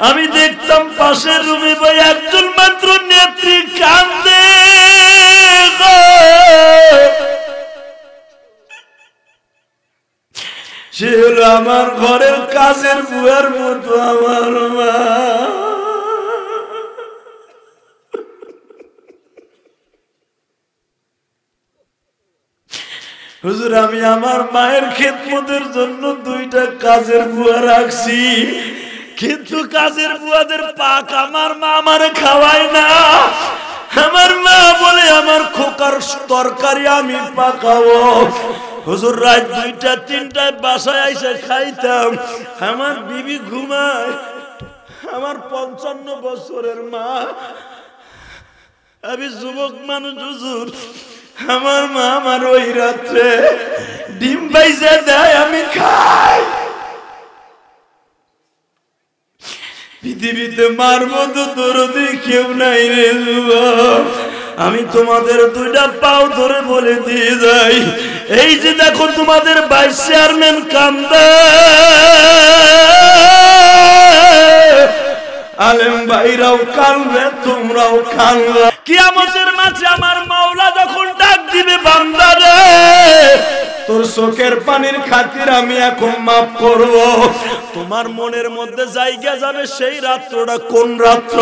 আমি দেখতাম পাশের রুমে ভাই একজন মাত্র নেত্রী কান্দে সে হলো আমার ঘরের কাজের বুয়ার মতো আমার মা হুজুর আমি আমার মায়ের খেদমতের জন্য 2টা কাজের বুয়া রাখছি কিন্তু কাজের বুয়াদের পাক আমার মা আমারে খাওয়ায় না আমার মা বলে আমার খোকার তরকারি আমি পাকাবো হুজুর রাত 2টা 3টায় বাসায় এসে খাইতাম আমার বিবি ঘুমায় আমার 55 বছরের মা আমি যুবক মানুষ হুজুর আমার মা আমার ওই রাত্রে ডিম ভাইজা দেয় আমি খাই পৃথিবীতে মার মতো দরদি কেউ নাই রে যুবক আমি তোমাদের 2টা পাও ধরে বলে দিয়ে যাই এই যে দেখো তোমাদের ভাইস চেয়ারম্যান কান্দে আলেম ভাইরাও কান্দবে তোমরাও কান্দবে কিয়ামতের মাঝে আমার মাওলা যখন ডাক দিবে বান্দারে তোর চোখের পানির খাতির আমি এখন মাফ করব তোমার মনের মধ্যে জায়গা যাবে সেই রাত্রটা কোন রাত্র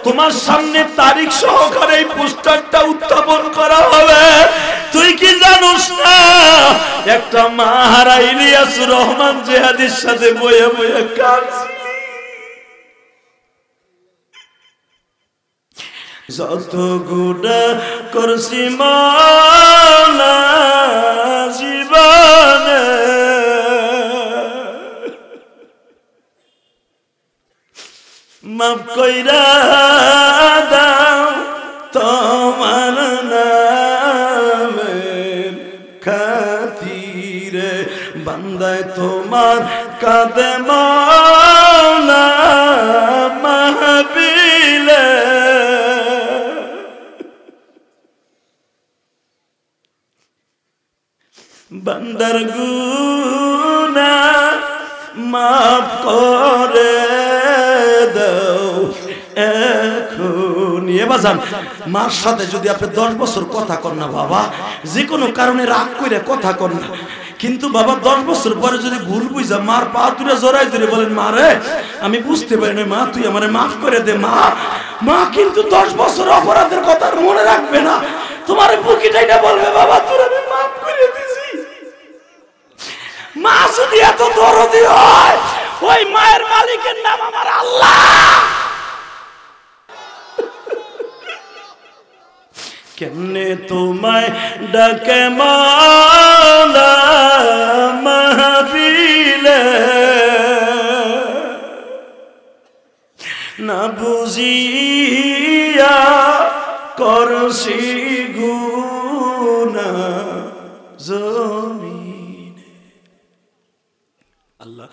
তোমার সামনে তারিখ সহকারে এই পোস্টারটা উত্থাপন করা হবে তুই কি জানোস না একটা মা হারা ইলিয়াস রহমান জিহাদির সাথে বয়ে বয়ে কাঁদছে যত গুণা করছি মাওলা জীবনে মাফ কইরা দাও তোমার নামের খাতিরে বান্দায় তোমার কাঁদে মাওলা মাহবিলে বান্দার গুনাহ মাফ করে দাও এখন বাজান মার সাথে যদি আপনি 10 বছর কথা কন না বাবা যে কোনো কারণে রাগ করে কথা কন না কিন্তু বাবা 10 বছর পরে যদি ভুল বুঝা মার পা তুলে জড়াই ধরে বলেন মা রে আমি বুঝতে পারি না মা তুই আমারে মাফ করে দে মা মা কিন্তু 10 বছর অপরাধের কথা মনে রাখবে না তোমার বুকিটাইটা বলবে বাবা তোর আমি মাফ করে দিছি মা যদি এত দরদি হয় ওই মায়ের মালিকের নাম আমার আল্লাহ কেমনে তোমায় ডাকে মাওলা মাহফিলে না বুঝিয়া করছি গুনাহ জমিনে আল্লাহ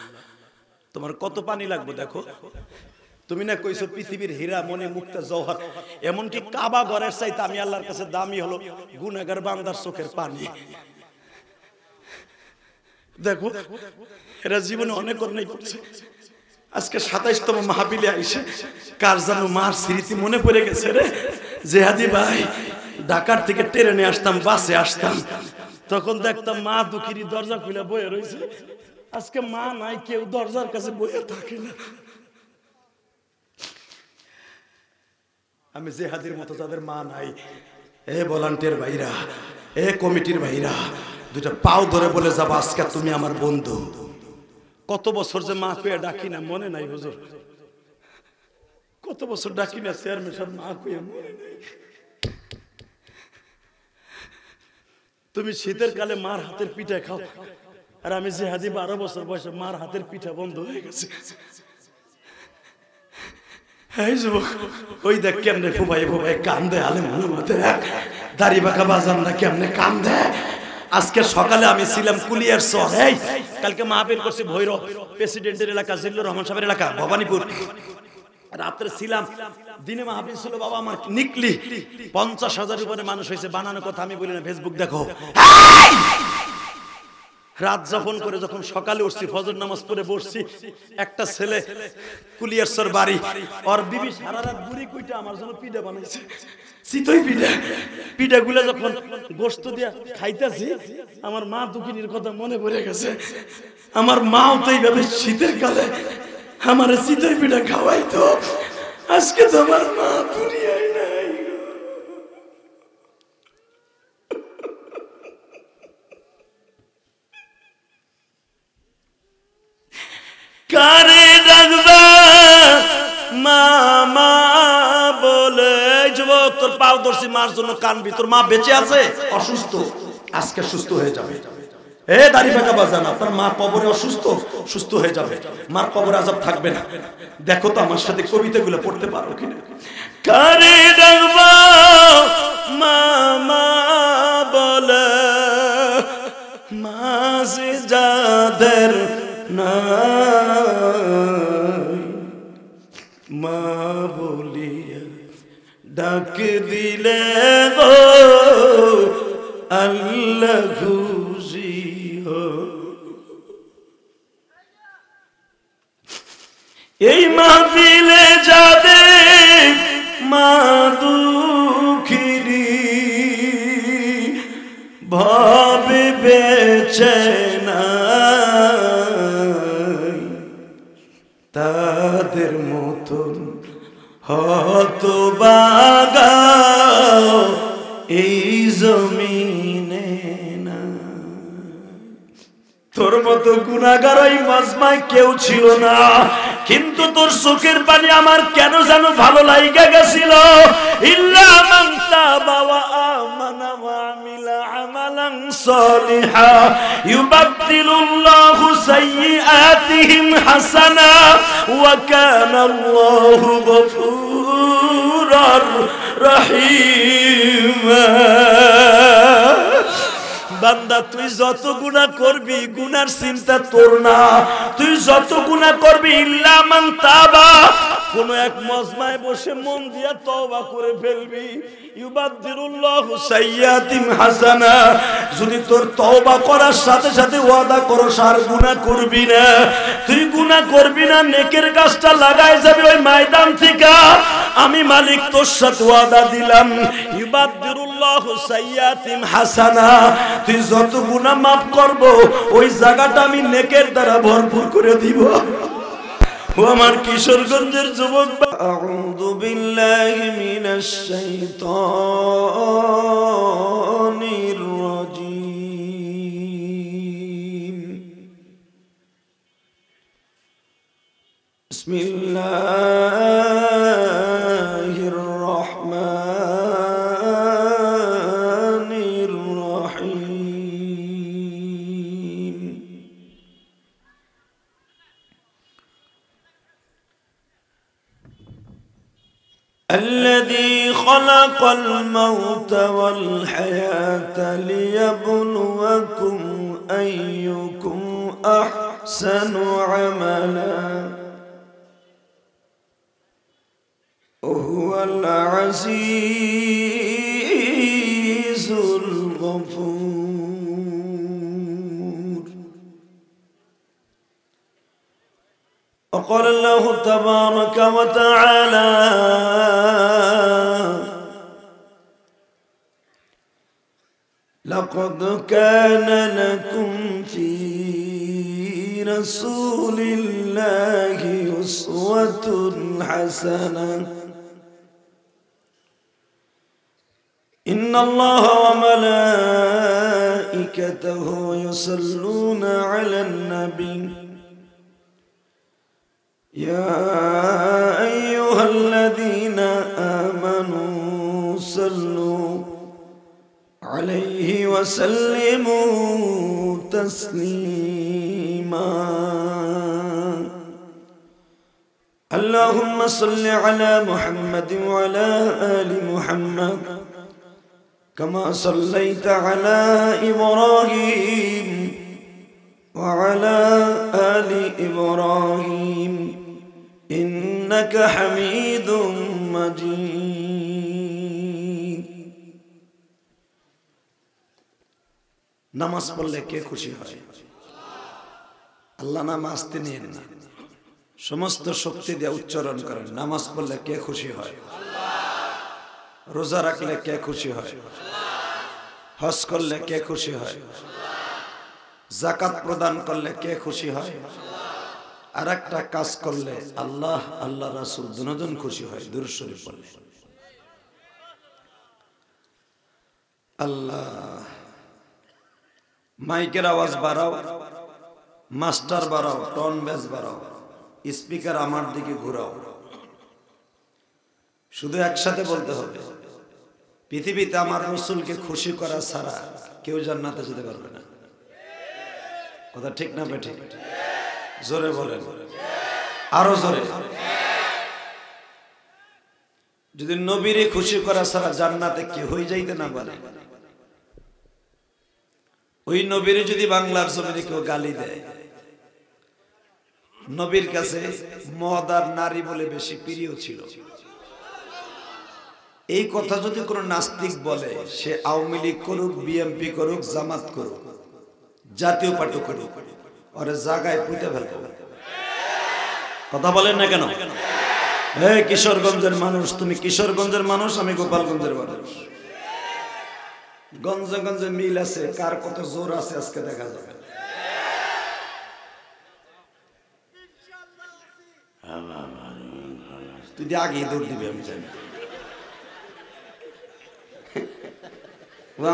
তোমার কত পানি লাগবে দেখো তুমি না কইছো পৃথিবীর হীরা মনে মুক্তা জওহর এমনকি কাবা ঘরের চাইতে আমি আল্লাহর কাছে দামি হলো গুনাহগার বান্দার চোখের পানি দেখো এরা জীবনে অনেক অন্যায় করছে আজকে 27তম মাহফিলে আইসে কার যেন মার স্মৃতি মনে পড়ে গেছে রে জেহাদি ভাই ঢাকার থেকে ট্রেনে আসতাম বাসে আসতাম তখন দেখতাম মা দুঃখীর দরজা খুলে বয়ে রয়েছে আজকে মা নাই কেউ দরজার কাছে বয়ে থাকে না আমি জেহাদির মতো যাদের মা নাই এ ভলান্টিয়ার ভাইরা এ কমিটির ভাইরা 2টা পাও ধরে বলে যাবো আজকে তুমি আমার বন্ধু কত বছর যে মা পেয়ে ডাকি না মনে নাই হুজুর কত বছর ডাকি না চেয়ারম্যান সাহেব মা পেয়ে মনে নাই তুমি শীতের কালে মার হাতের পিঠা খাও আর আমি জেহাদি 12 বছর বয়সে মার হাতের পিঠা বন্ধ হয়ে গেছে এই যুবক ওই দেখ কেমনে ফুবাই ফুবাই কান্দে আলে মনে মতে দাড়ি বাঁকা বাজান না কেমনে কান্দে আজকে সকালে আমি ছিলাম কুলিয়ার শহর এই কালকে মাহফিল করছি ভৈরব প্রেসিডেন্টের এলাকা জিল্লুর রহমান সাহেবের এলাকা ভবানীপুর রাত্রে ছিলাম দিনে মাহফিল ছিল বাবা আমার নিকলি 50,000 উপরে মানুষ হয়েছে বানানো কথা আমি বলি না ফেসবুক দেখো রাত যাপন করে যখন সকালে উঠছি, ফজর নামাজ পড়ে বসছি, একটা ছেলে কুলিয়ারসর বাড়ি, ওর বিবি সারা রাত বুড়ি কুইটা আমার জন্য পিঠা বানাইছে, চিতই পিঠা। পিঠাগুলা যখন গোশত দিয়া খাইতেছি, আমার মা দুঃখিনীর কথা মনে পড়ে গেছে। আমার মাও তো এইভাবে শীতের কালে আমার চিতই পিঠা খাওয়াইতো। আজকে তো আমার মা দুনিয়ায় নাই। কারে ডাকবা মামা বলে, যুবক তোর পাও ধরছি মার জন্য কানবি, তোর মা বেঁচে আছে, অসুস্থ, আজকে সুস্থ হয়ে যাবে। এ দাড়ি ফাঁকা বাজান, আপনার মা কবরে অসুস্থ, সুস্থ হয়ে যাবে, মার কবরে আযাব থাকবে না। দেখো তো আমার সাথে কবিতাগুলো পড়তে পারো কিনা। কারে ডাকবা মামা বলে, মাঝে যাদের নাই মা বলিয়া ডাক দিলে গো আল্লাহ খুশি হো। এই মাহফিলে যাদের মা দুঃখিনী ভাবে বেঁচে নাই, তাদের মতন হতভাগা এই জমিনে না। তোর মতো গুনাহগার ওই মাজমায় কেউ ছিল না, কিন্তু তোর চোখের পানি আমার কেন যেন ভালো লাগা গেছিল। ইল্লা মান তাবা ওয়া আমানা ওয়া আমিলা আমালান সালিহা ইউবাদদিলুল্লাহু সাইয়্যাতিহিম হাসানা ওয়া কানা আল্লাহু গফুরার রহিমা। বান্দা তুই যত গুনাহ করবি, গুনার চিন্তা তোর না, তুই যত গুনাহ করবি ইল্লা মান তাবা, কোন এক মজমায় বসে মন দিয়া তওবা করে ফেলবি। ইউবাদদিলুল্লাহু সাইয়্যাতিম হাসানা, যদি তোর তওবা করার সাথে সাথে ওয়াদা করস আর গুনাহ করবি না, তুই গুনাহ করবি না, নেকের গাছটা লাগায় যাবি ওই ময়দান থেকে, আমি মালিক তোর সাথে ওয়াদা দিলাম। ইউবাদদিলুল্লাহু সাইয়্যাতিম হাসানা, তুই যত গুনাহ মাফ করব ওই জায়গাটা আমি নেকের দ্বারা ভরপুর করে দিব। ও আমার কিশোরগঞ্জের যুবক, আউযু বিল্লাহি মিনাশ শাইতানির রাজীম। বিসমিল্লাহির রহমানির রহিম। الذي خلق الموت والحياة ليبلوكم أيكم أحسن عملا وهو العزيز الغفور. وقال الله تبارك وتعالى لقد كان لكم في رسول الله أسوة حسنة إن الله وملائكته يصلون على النبي يا أيها الذين آمنوا صلوا عليه وسلموا تسليما. اللهم صل على محمد وعلى آل محمد كما صليت على إبراهيم وعلى آل إبراهيم إنك حميد مجيد. নামাজ পড়লে কে খুশি হয়? আল্লাহ নাম আস্তে নিয়েন না, সমস্ত শক্তি দিয়ে উচ্চারণ করেন। নামাজ পড়লে কে খুশি হয়? রোজা রাখলে কে খুশি হয়? হজ করলে কে খুশি হয়? যাকাত প্রদান করলে কে খুশি হয়? আর একটা কাজ করলে আল্লাহ আল্লাহ রাসূল দুজন খুশি হয়, দুরূদ শরীফ পড়লে। আল্লাহ, মাইকের আওয়াজ বাড়াও, মাস্টার বাড়াও, টন বেস বাড়াও, স্পিকার আমার দিকে ঘোরাও। শুধু একসাথে বলতে হবে, পৃথিবীতে আমার রাসূলকে খুশি করা ছাড়া কেউ জান্নাতে যেতে পারবে না। কথা ঠিক না বেঠিক? জোরে বলেন, আরো জোরে। যদি নবীরে খুশি করা ছাড়া জান্নাতে কেউই যাইতে না পারে, ওই নবীরে যদি বাংলার জমিনে কেউ গালি দেয়, নবীর কাছে মদ আর নারী বলে বেশি প্রিয় ছিল, এই কথা যদি কোনো নাস্তিক বলে, সে আওয়ামী লীগ করুক, বিএনপি করুক, জামাত করুক, জাতীয় পার্টি করুক, ওরে জায়গায় পুঁতে ফেলবো। কথা বলেন না কেন? এই কিশোরগঞ্জের মানুষ, তুমি কিশোরগঞ্জের মানুষ, আমি গোপালগঞ্জের মানুষ। গঞ্জে গঞ্জে মিল আছে, কার কত জোর আছে আজকে দেখা যাবে। তুই আগে দৌড় দিবি, আমি জানি।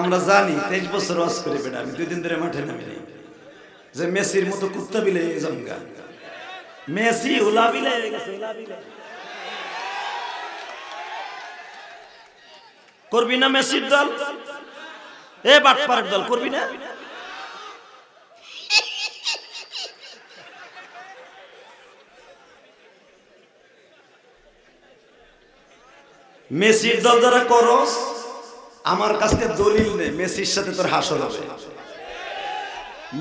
আমরা জানি 23 বছর ওয়াজ করে বেটা, আমি 2 দিন ধরে মাঠে নামি নেই, যে মেসির মতো কুত্তা বিলে জমগা। মেসি হুলা বিলে গেছে, হুলা বিলে করবি না মেসির দল, এ বাটপাড়ার দল করবি না। মেসির দল যারা করস, আমার কাছে দলিল নেই মেসির সাথে তোর হাসর হবে।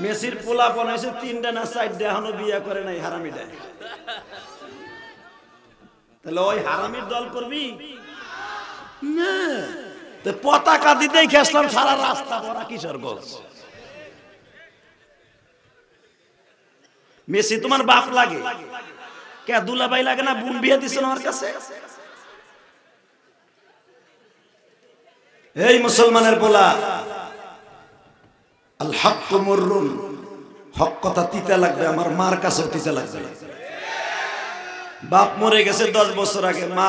মেসির পোলা পনাইছে 3টা না 4টা, এখনো বিয়ে করে নাই হারামিটা। তাহলে ওই হারামির দল করবি না? পতাকা দিতেই খেসলাম সারা রাস্তা ভরা কিশোরগঞ্জ। মেসি তোমার বাপ লাগে কে? দুলাভাই লাগে না? বোন বিয়ে দিছিল আমার কাছে। এই মুসলমানের পোলা, আল হক মুররুন, হক কথা তিতা লাগবে, আমার মার কাছেও তিতা লাগবে। বাপ মরে গেছে 10 বছর আগে, মা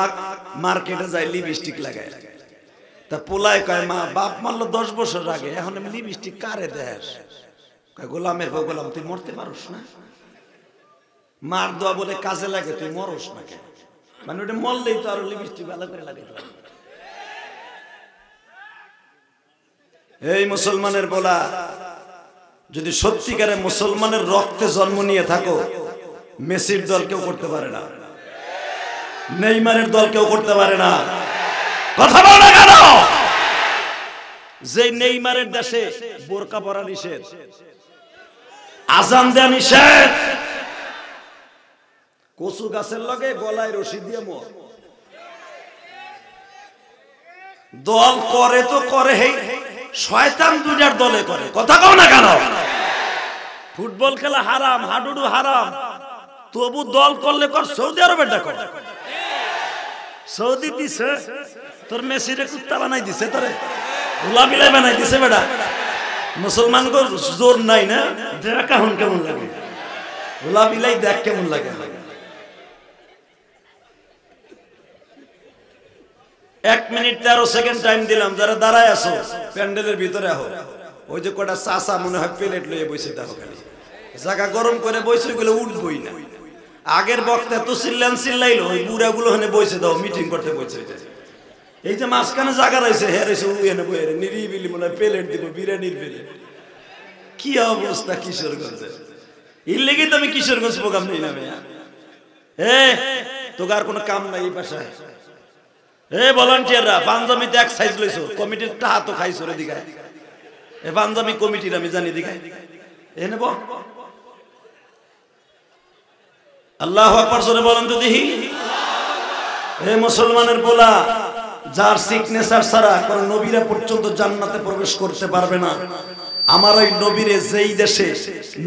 মার্কেটে যায় লিপস্টিক লাগায়, তা পোলায় কয় মা বাপ মারলো 10 বছর আগে, এখন আমি লিপস্টিক কারে দেশ? কয় গোলামের বউ, গোলাম তুই মরতে পারোস না? মার দোয়া বলে কাজে লাগে, তুই মরস না কেন? মানে ওটা মরলেই তো আরো লিপস্টিক ভালো করে লাগে। এই মুসলমানের বলা, যদি সত্যিকারে মুসলমানের রক্তে জন্ম নিয়ে থাকো, মেসির দল কেউ করতে পারে না, নেইমারের দল কেউ করতে পারে না। কথা বল না কেন? যে নেইমারের দেশে বোরকা পরা নিষেধ, আজান দেয়া নিষেধ, কচু গাছের লগে গলায় রশি দিয়ে মর, দল করে তো করে, হেই শয়তান দুনিয়ার দলে করে। কথা কও না কেন? ফুটবল খেলা হারাম, হাডুডু হারাম, তবু দল করলে কর। সৌদি আরবে ডাকো, সৌদি দিছে তোর মেসিরে কুত্তা বানাই দিছে, তোরে গোলা বিলাই বানাই দিছে বেটা। মুসলমান গো জোর নাই না? দেখ এখন কেমন লাগে, গোলা বিলাই দেখ কেমন লাগে। 1 মিনিট 13 সেকেন্ড টাইম দিলাম, যারা দাঁড়ায় আছো প্যান্ডেলের ভিতরে আহো। ওই যে কটা চাচা মনে হয় প্লেট লইয়ে বসে দেখো, খালি জায়গা গরম করে বসে গেলে উঠবই না। আগের বক্তা তো চিল্লাইলো, ওই বুড়া গুলো ওখানে বসে দাও, মিটিং করতে বসে। এই যে মাঝখানে জায়গা রয়েছে, হ্যাঁ রয়েছে ওখানে বই নিরিবিলি মনে হয় প্লেট দিব, বিরিয়ানির প্লেট। কি অবস্থা কিশোরগঞ্জের! এর লেগে তো আমি কিশোরগঞ্জ প্রোগ্রাম নেই না মেয়া। তোকে আর কোনো কাম নাই এই বাসায়। ভলান্টিয়াররা পাঞ্জাবিতে এক সাইজ লইছো, কমিটির টাকা তো খাইছো রে দিঘায়। পাঞ্জাবি কমিটির আমি জানি দিঘায়। এ নেব আল্লাহু আকবার জোরে বলেন তো দেখি। হে মুসলমানের বলা, যার সিগনেচার ছাড়া কোন নবীরা পর্যন্ত জান্নাতে প্রবেশ করতে পারবে না, আমার ওই নবীরে যেই দেশে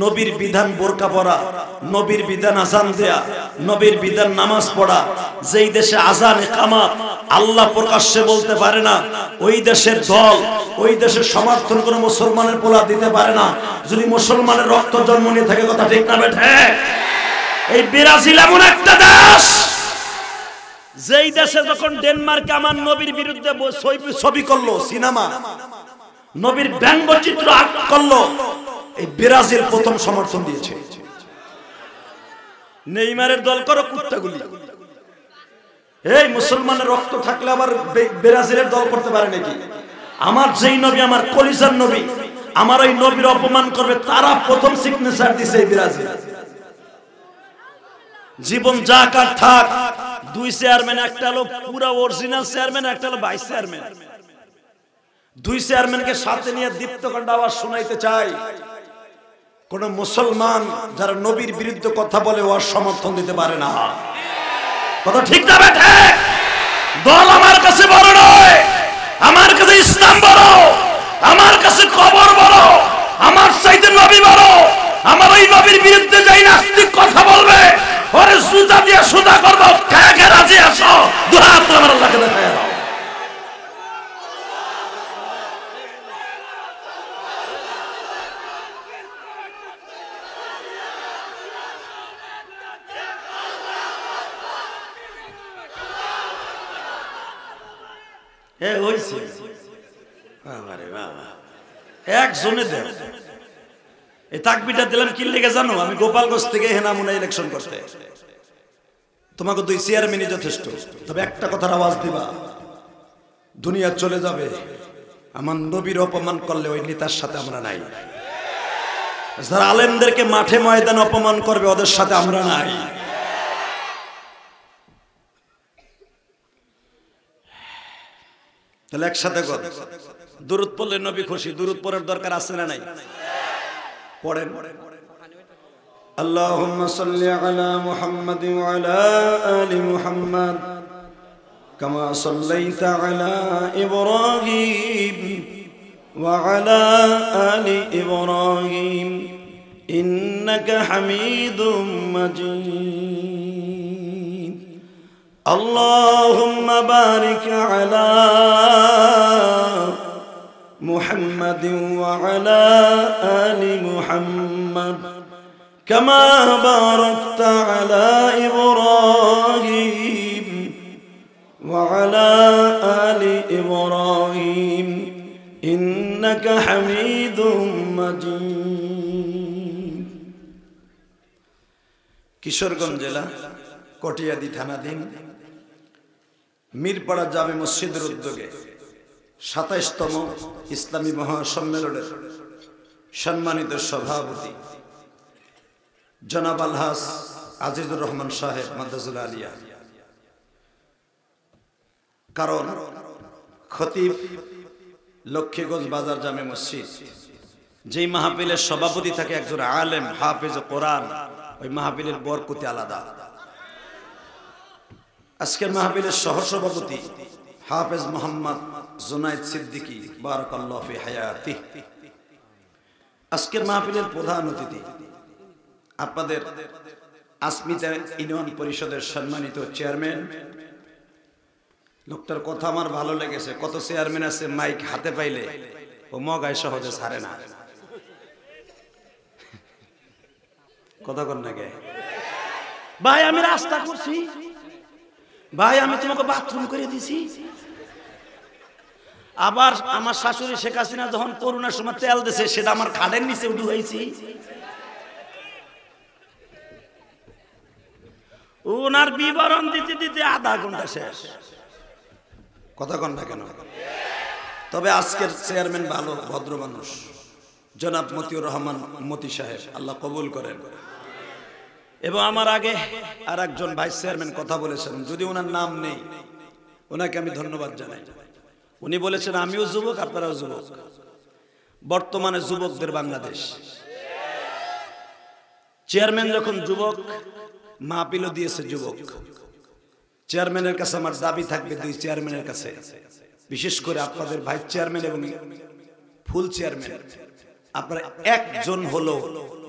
নবীর বিধান বোরকা পরা, নবীর বিধান আজান দেয়া, নবীর বিধান নামাজ পড়া, যেই দেশে আজান ইকামত আল্লাহ প্রকাশ্যে বলতে পারে না, ওই দেশের দল, ওই দেশের সমর্থন কোনো মুসলমানের পোলা দিতে পারে না যদি মুসলমানের রক্ত জন্ম নিয়ে থাকে। কথা ঠিক না বেঠে? এই ব্রাজিল এমন একটা দেশ, যেই দেশে যখন ডেনমার্কে আমার নবীর বিরুদ্ধে ছবি করলো, সিনেমা, নবীর ব্যঙ্গচিত্র আঁক করলো, এই ব্রাজিল প্রথম সমর্থন দিয়েছে। নেইমারের দল করো কুত্তাগুলি, এই মুসলমানের রক্ত থাকলে আবার ব্রাজিলের দল করতে পারে নাকি? আমার যেই নবী, আমার কলিজার নবী, আমার ওই নবীর অপমান করবে, তারা প্রথম সিগনেচার দিছে এই ব্রাজিল। জীবন যা কার থাক, দুই চেয়ারম্যান, একটা হলো পুরা অরিজিনাল চেয়ারম্যান, একটা হলো ভাইস চেয়ারম্যান। দুই চেয়ারম্যানকে সাথে নিয়ে দীপ্তকণ্ঠ আওয়াজ শোনাইতে চাই, কোন মুসলমান যারা নবীর বিরুদ্ধে কথা বলে ওর সমর্থন দিতে পারে না। কথা ঠিক না বেঠে? দল আমার কাছে বড় নয়, আমার কাছে ইসলাম বড়, আমার কাছে কবর বড়, আমার চাইতে নবী বড়। আমার ওই নবীর বিরুদ্ধে যাই নাস্তিক কথা বলবে, ওরে সুজা দিয়ে সুজা করবো। কে কে রাজি আছো? দুই হাত আমার আল্লাহকে দেখায় দাও। একজনে দেন এই তাকবিরটা দিলাম কি লেগে জানো? আমি গোপালগঞ্জ থেকে হেনামুনা ইলেকশন করতে, তোমাকে দুই চেয়ারম্যানই যথেষ্ট। তবে একটা কথার আওয়াজ দিবা, দুনিয়া চলে যাবে, আমার নবীর অপমান করলে ওই নেতার সাথে আমরা নাই। যারা আলেমদেরকে মাঠে ময়দানে অপমান করবে ওদের সাথে আমরা নাই। তাহলে একসাথে কর, দুরূদ পড়লে নবী খুশি। দুরূদ পড়ার দরকার আছে না নাই? পড়েন। আল্লাহুম্মা সাল্লি আলা মুহাম্মাদ ওয়া আলা আলি মুহাম্মাদ কামা সাল্লাইতা আলা ইব্রাহিম ওয়া আলা আলি ইব্রাহিম ইন্নাকা হামিদুম মাজিদ। اللهم بارك على محمد وعلى آل محمد كما باركت على إبراهيم وعلى آل إبراهيم إنك حميد مجيد। কিশোরগঞ্জ জেলা কটিয়াদি থানাধীন মিরপাড়া জামে মসজিদের উদ্যোগে ২৭তম ইসলামী মহাসম্মেলনের সম্মানিত সভাপতি জনাব আলহাজ আজিজুর রহমান সাহেব মাদ্রাজুল আলিয়া, কারণ খতিব লক্ষ্মীগঞ্জ বাজার জামে মসজিদ, যেই মাহফিলের সভাপতি থাকে একজন আলেম হাফেজ কোরআন, ওই মাহফিলের বরকতি আলাদা। আজকের মাহফিলের সহসভাপতি হাফেজ মোহাম্মদ জুনাইদ সিদ্দিকী বারাকাল্লাহু ফি হায়াতিহি। আজকের মাহফিলের প্রধান অতিথি আপনাদের আসমিতা ইউনিয়ন পরিষদের সম্মানিত চেয়ারম্যান। লোকটার কথা আমার ভালো লেগেছে। কত চেয়ারম্যান আছে মাইক হাতে পাইলে ও মগায় সহজে ছাড়ে না। কথা কর না গে ভাই, আমি রাস্তা করছি ভাই, আমি তোমাকে বাথরুম করে দিছি। আবার আমার শাশুড়ি শেখ হাসিনা যখন করোনার সময় তেল দিছে, সেটা আমার খাটের নিচে উঠে হয়েছি। ওনার বিবরণ দিতে দিতে আধা ঘন্টা শেষ। কথা কন না কেন? তবে আজকের চেয়ারম্যান ভালো ভদ্র মানুষ, জনাব মতিউর রহমান মতি সাহেব, আল্লাহ কবুল করেন। এবং আমার আগে আর একজন ভাইস চেয়ারম্যান কথা বলেছেন, যদি ওনার নাম নেই, ওনাকে আমি ধন্যবাদ জানাই। উনি বলেছেন আমিও যুবক, আপনারাও যুবক। বর্তমানে যুবকদের বাংলাদেশ। চেয়ারম্যান যখন যুবক, মাহফিলও দিয়েছে যুবক। চেয়ারম্যানের কাছে আমার দাবি থাকবে, দুই চেয়ারম্যানের কাছে, বিশেষ করে আপনাদের ভাইস চেয়ারম্যান এবং ফুল চেয়ারম্যান, আপনারা একজন হলো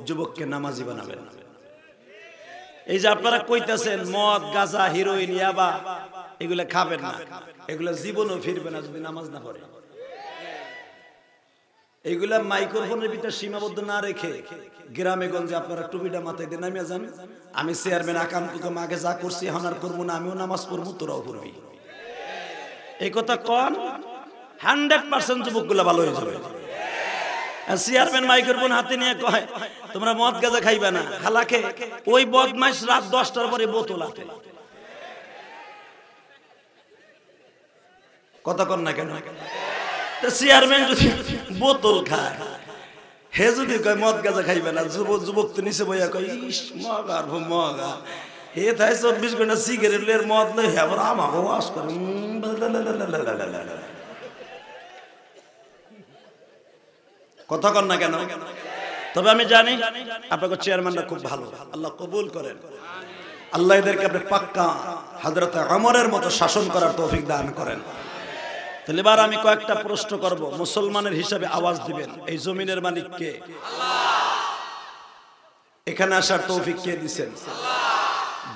যুবককে নামাজি বানাবেন। এই যে আপনারা কইতাছেন মদ গাঁজা হিরোইন ইয়াবা এগুলা খাবেন না, এগুলা জীবনও ফিরবে না যদি নামাজ না পড়ে। এইগুলা মাইক্রোফোনের ভিতরে সীমাবদ্ধ না রেখে গ্রামে গঞ্জে আপনারা টুপিটা মাথায় দিয়ে নামিয়ে যান, আমি চেয়ারম্যান আকামকুকে মাকে যা করছি এখন আর করবো না, আমিও নামাজ পড়বো তোরাও পড়বি, এই কথা কন 100% যুবকগুলা ভালো হয়ে যাবে। চেয়ারম্যান মাইক্রোফোন হাতে নিয়ে কয় তোমরা মদ গাঁজা খাইবে না, হালাকে ওই বদমাইশ রাত 10টার পরে বোতল হাতে। কথা কন না কেন? চেয়ারম্যান যদি বোতল খায়, হে যদি কয় মদ গাঁজা খাইবে না, যুবক তো নিচে বইয়া কয় ইস মগা মগা, হে তাই 24 ঘন্টা সিগারেট লের মদ লই আবার আমাকে ওয়াশ করে। কথা কন না কেন? তবে আমি জানি আপনাকে চেয়ারম্যানরা খুব ভালো, আল্লাহ কবুল করেন, আল্লাহ এদেরকে আপনি পাক্কা হযরত ওমরের মতো শাসন করার তৌফিক দান করেন। তাহলে এবার আমি কয়েকটা প্রশ্ন করব, মুসলমানের হিসাবে আওয়াজ দিবেন। এই জমিনের মালিক কে? এখানে আসার তৌফিক কে দিবেন?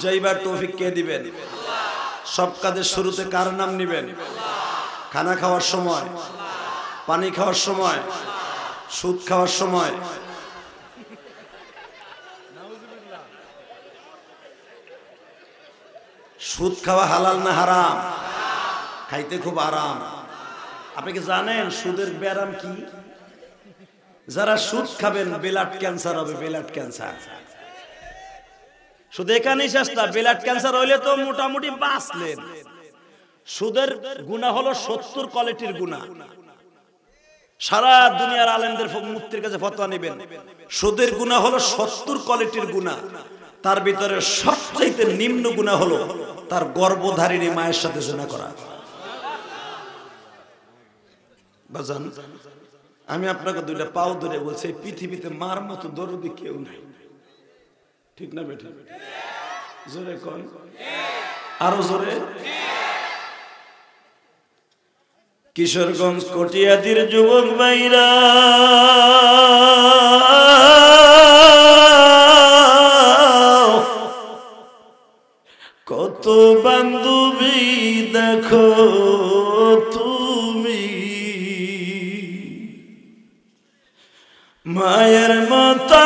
যাইবার তৌফিক কে দিবেন? সব কাজের শুরুতে কার নাম নেবেন? খানা খাওয়ার সময়, পানি খাওয়ার সময়, সুদ খাওয়ার সময়। সুদ খাওয়া হালাল না হারাম? খাইতে খুব আরাম। আপনি কি জানেন সুদের ব্যারাম কি? যারা সুদ খাবেন ব্লাড ক্যান্সার হবে, ব্লাড ক্যান্সার। শুধু এখানেই চেষ্টা, ব্লাড ক্যান্সার হইলে তো মোটামুটি বাঁচলেন। সুদের গুনাহ হলো 70 কোয়ালিটির গুনাহ। সারা দুনিয়ার আলেমদের মুফতির কাছে ফতোয়া নেবেন, সুদের গুনাহ হলো 70 কোয়ালিটির গুনাহ। তার ভিতরে সবচেয়ে নিম্ন গুনাহ হলো তার গর্ভধারিণী মায়ের সাথে জিনা করা। বাজান, আমি আপনাকে দুইটা পাও ধরে বলছি, পৃথিবীতে মার মতো দরদি কেউ নাই, ঠিক না বেটা? জোরে কোন, আরো জোরে। কিশোরগঞ্জ কটিয়াদির যুবক ভাইরা, কত বান্ধবী দেখো তুমি, মায়ের মতো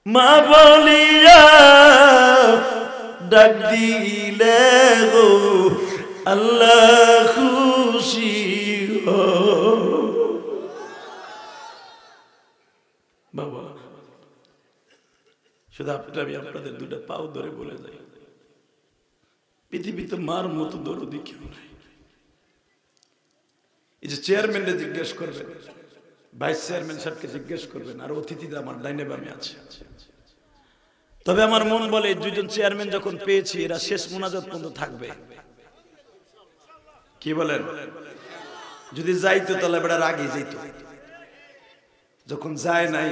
মা বলিয়া ডাক দিলে গো আল্লাহ খুশি হো। বাবা, শুধু আমি আপনাদের দুটা পাও ধরে বলে যাই, পৃথিবীতে মার মতো দরদি কেউ নাই। এই যে চেয়ারম্যানকে জিজ্ঞেস করবেন, ভাইস চেয়ারম্যান সাহেবকে জিজ্ঞেস করবেন, আর অতিথিরা আমার ডাইনে বামে আছে। তবে আমার মন বলে দুইজন চেয়ারম্যান যখন পেয়েছি, এরা শেষ মোনাজাত পর্যন্ত থাকবে। কি বলেন? যদি যাইতো তাহলে বেড়া রাগই যাইতো। যখন যায় নাই,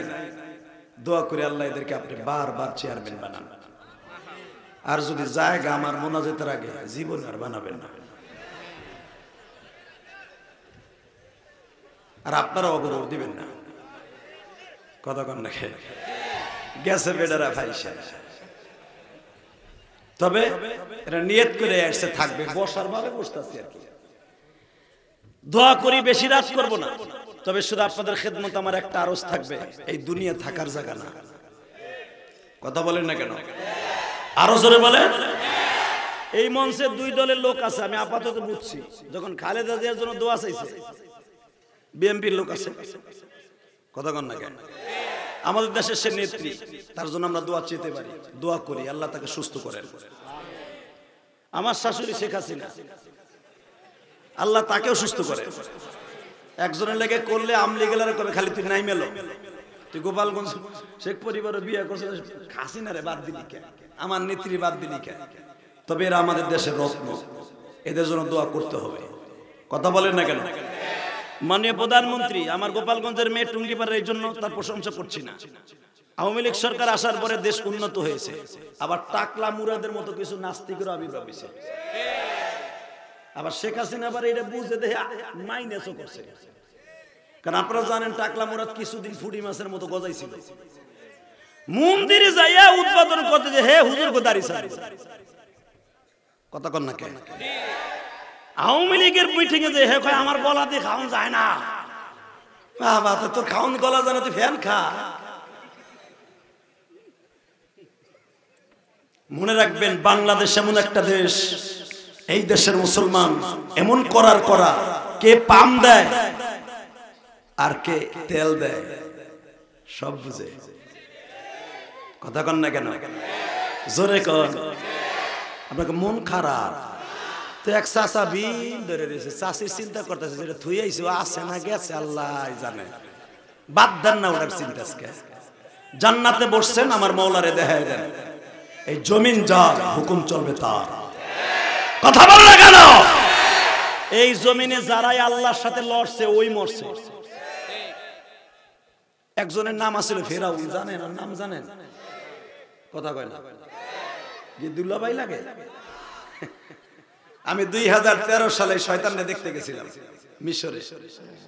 দোয়া করে আল্লাহ এদেরকে আপনি বারবার চেয়ারম্যান বানান। আর যদি জায়গা আমার মোনাজাতের আগে, জীবন আর বানাবেন না। আর আপনারা অগৌরব দিবেন না। কথা কন না গেছে বেডারা ফাইসা। তবে এটা নিয়ত করে আসছে থাকবে, বসার ভাবে বসতেছি আর কি। দোয়া করি, বেশি রাত করব না। তবে শুধু আপনাদের খেদমত আমার একটা আরজ থাকবে, এই দুনিয়া থাকার জায়গা না। কথা বলেন না কেন? আরো জোরে বলেন। এই মঞ্চে দুই দলের লোক আছে, আমি আপাতত বুঝছি। যখন খালেদা জিয়ার জন্য দোয়া চাইছে, বিএনপির লোক আছে। কথা কন না কেন? আমাদের দেশের সে নেত্রী, তার জন্য আমরা দোয়া চেতে পারি, দোয়া করি আল্লাহ তাকে সুস্থ করেন। আমার শাশুড়ি শেখ হাসিনা, আল্লাহ তাকেও সুস্থ করেন। একজনের লেগে করলে আমলি গেলার কবে খালি তুই নাই মেলো, তুই গোপালগঞ্জ শেখ পরিবারে বিয়ে করছে, হাসিনারে বাদ দিলি কে, আমার নেত্রী বাদ দিলি কে? তবে এরা আমাদের দেশের রত্ন, এদের জন্য দোয়া করতে হবে। কথা বলেন না কেন? মাননীয় প্রধানমন্ত্রী আমার গোপালগঞ্জের মেয়ে টুঙ্গিপাড়ার, এই জন্য তার প্রশংসা করছি না। আওয়ামী লীগ সরকার আসার পরে দেশ উন্নত হয়েছে, আবার টাকলা মুরাদের মতো কিছু নাস্তিকের আবির্ভাব হয়েছে। আবার শেখ হাসিনা আবার এটা বুঝে দেখে মাইনাসও করছে। কারণ আপনারা জানেন টাকলা মুরাদ কিছুদিন ফুটি মাছের মতো গজাইছিল, মন্দিরে যাইয়া উৎপাদন করতে যে হে হুজুর গো দাড়ি ছাড়ি কথা কন না কেন? আওয়ামী লীগের মিটিং এ যে হে কয় আমার গলা দিয়ে খাওয়ান যায় না। বাবা তোর খাওয়ান গলা জানা, তুই ফ্যান খা। মনে রাখবেন বাংলাদেশ এমন একটা দেশ, এই দেশের মুসলমান এমন করার করা, কে পাম দেয় আর কে তেল দেয় সব বুঝে। কথা কন না কেন? জোরে কন। আপনাকে মন খারাপ তো এক চাচা বিন ধরে রয়েছে, চাষির চিন্তা করতেছে যেটা থুই আইছে আছে না গেছে আল্লাহ জানে, বাদ দেন না ওটার চিন্তা। জান্নাতে বসছেন, আমার মৌলারে দেখায় দেন, এই জমিন যার হুকুম চলবে তার। কথা বল না কেন? এই জমিনে যারাই আল্লাহর সাথে লড়ছে ওই মরছে। একজনের নাম আছিল ফেরাউন, জানেন? আর নাম জানেন? কথা কয় না যে দুল্লাভাই লাগে। আমি 2013 সালে শয়তানকে দেখতে গেছিলাম মিশরে।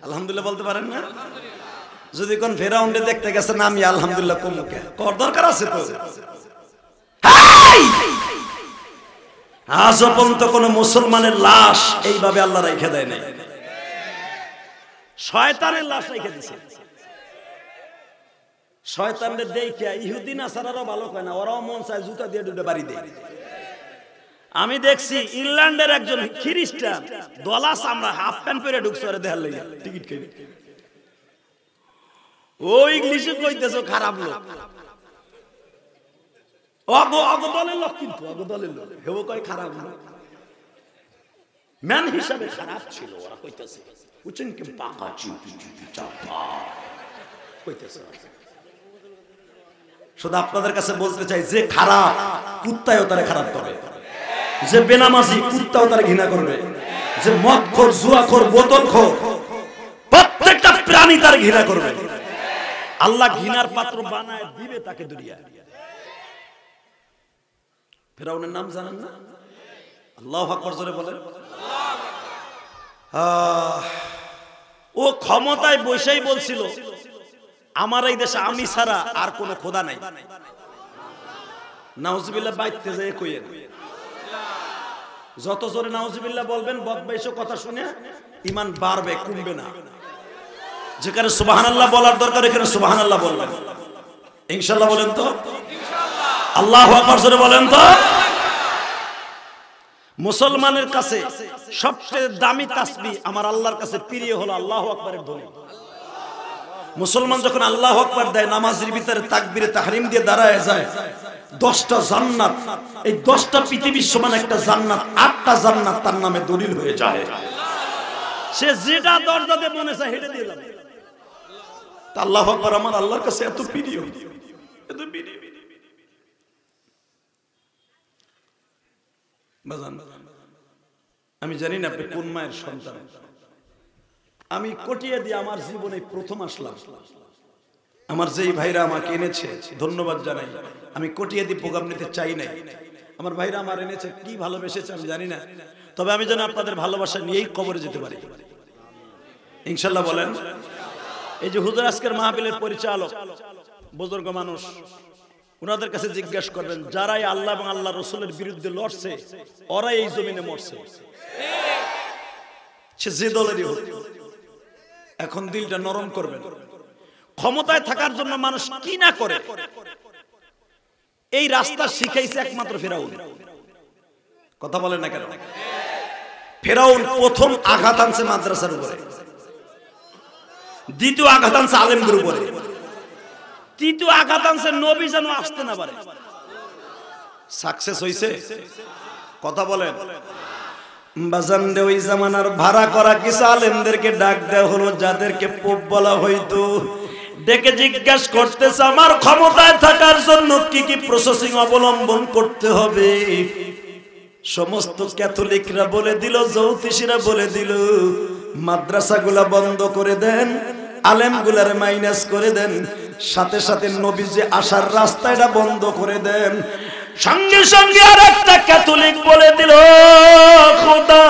আলহামদুলিল্লাহ বলতে পারেন না? যদি কোন ফেরাউনকে দেখতে গেছেন আমি আলহামদুলিল্লাহ কমুকে কর দরকার আছে তো। আজ পর্যন্ত কোন মুসলমানের লাশ এইভাবে আল্লাহ রেখে দেয় নাই, শয়তানের লাশ রেখে দিছে। শয়তানদের দেখিয়া ইহুদি নাসারারও ভালো কয় না, ওরাও মন চায় জুতা দিয়ে দুটো বাড়ি দেয়। আমি দেখছি ইংল্যান্ডের একজন খ্রিস্টান দলা চামড়া হাফ প্যান্ট পরে ঢুকছে ওরে দেখার লাগি টিকিট কেটে। ও ইংলিশে কইতেছো খারাপ লোক, অগো দলের লোক, কিন্তু অগো দলের লোক হেও কয় খারাপ লোক, ম্যান হিসাবে খারাপ ছিল। ওরা কইতেছে বুঝছেন কি পাকা চিপি চিপি চাপা কইতেছে। শুধু আপনাদের কাছে বলতে চাই, যে খারাপ কুত্তায়ও তারে খারাপ করে, যে বেনামাজি কুত্তাও তারে ঘৃণা করবে, যে মদখোর জুয়াখোর বোতলখোর প্রত্যেকটা প্রাণী তার ঘৃণা করবে। আল্লাহ ঘৃণার পাত্র বানায় দিবে তাকে দুনিয়ায়। ফেরাউনের নাম জানেন না? আল্লাহু আকবার জোরে বলেন। ও ক্ষমতায় বসেই বলছিল আমার এই দেশে আমি ছাড়া আর কোনো খোদা নাই। নাউজুবিল্লাহ বাইতে যায় কইয়েন, যত জোরে নাউজুবিল্লাহ বলবেন বদমাইশো কথা শুনে ঈমান বাড়বে কমবে না। যেখানে সুবহানাল্লাহ বলার দরকার এখানে সুবহানাল্লাহ বলবেন ইনশাআল্লাহ। বলেন তো ইনশাআল্লাহ। আল্লাহু আকবার জোরে বলেন তো। মুসলমানের কাছে সবচেয়ে দামি তাসবিহ আমার আল্লাহর কাছে প্রিয় হলো আল্লাহু আকবারের ধ্বনি। মুসলমান যখন আল্লাহু আকবার দেয়, নামাজের ভিতরে তাকবীরে তাহরিম দিয়ে দাঁড়ায় যায়, 10টা জান্নাত, এই 10টা পৃথিবীর সমান একটা জান্নাত, 8টা জান্নাত তার নামে দলিল হয়ে যায়। সে যেটা দরজাতে মনে চায় হেঁটে দিয়ে যাবে। আল্লাহু আকবার আমার আল্লাহর কাছে এত প্রিয়, এত প্রিয়। আমি জানি না আপনি কোন মায়ের সন্তান। আমি কটিয়ে দিয়ে আমার জীবনে প্রথম আসলাম। আমার যেই ভাইরা আমাকে এনেছে ধন্যবাদ জানাই। আমি কটিয়ে দিয়ে প্রোগ্রাম নিতে চাই নাই, আমার ভাইরা আমার এনেছে, কি ভালোবেসেছে আমি জানি না। তবে আমি যেন আপনাদের ভালোবাসা নিয়েই কবরে যেতে পারি ইনশাল্লাহ। বলেন। এই যে হুজুর আজকের মাহফিলের পরিচালক বুজুর্গ মানুষ, ওনাদের কাছে জিজ্ঞাসা করবেন যারাই আল্লাহ এবং আল্লাহ রসুলের বিরুদ্ধে লড়ছে ওরাই এই জমিনে মরছে, সে যে দলেরই হোক। এখন দিলটা নরম করবেন। ক্ষমতায় থাকার জন্য মানুষ কি না করে, এই রাস্তা শিখাইছে একমাত্র ফেরাউন। কথা বলেন না কেন? ফেরাউন প্রথম আঘাত আনছে মাদ্রাসার উপরে, দ্বিতীয় আঘাত আনছে আলেমদের উপরে, তৃতীয় আঘাত আনছে নবী যেন আসতে না পারে। সাকসেস হইছে? কথা বলেন। বাজান দে ওই জামানার ভাড়া করা কিছু আলেমদেরকে ডাক দেওয়া হলো, যাদেরকে পোপ বলা হইতো। ডেকে জিজ্ঞাসা করতেছে আমার ক্ষমতায় থাকার জন্য কি কি প্রসেসিং অবলম্বন করতে হবে। সমস্ত ক্যাথলিকরা বলে দিল, জ্যোতিষীরা বলে দিল মাদ্রাসাগুলা বন্ধ করে দেন, আলেমগুলার মাইনাস করে দেন, সাথে সাথে নবী যে আসার রাস্তাটা বন্ধ করে দেন। সঙ্গে সঙ্গে আর একটা ক্যাথলিক বলে দিল, খোদা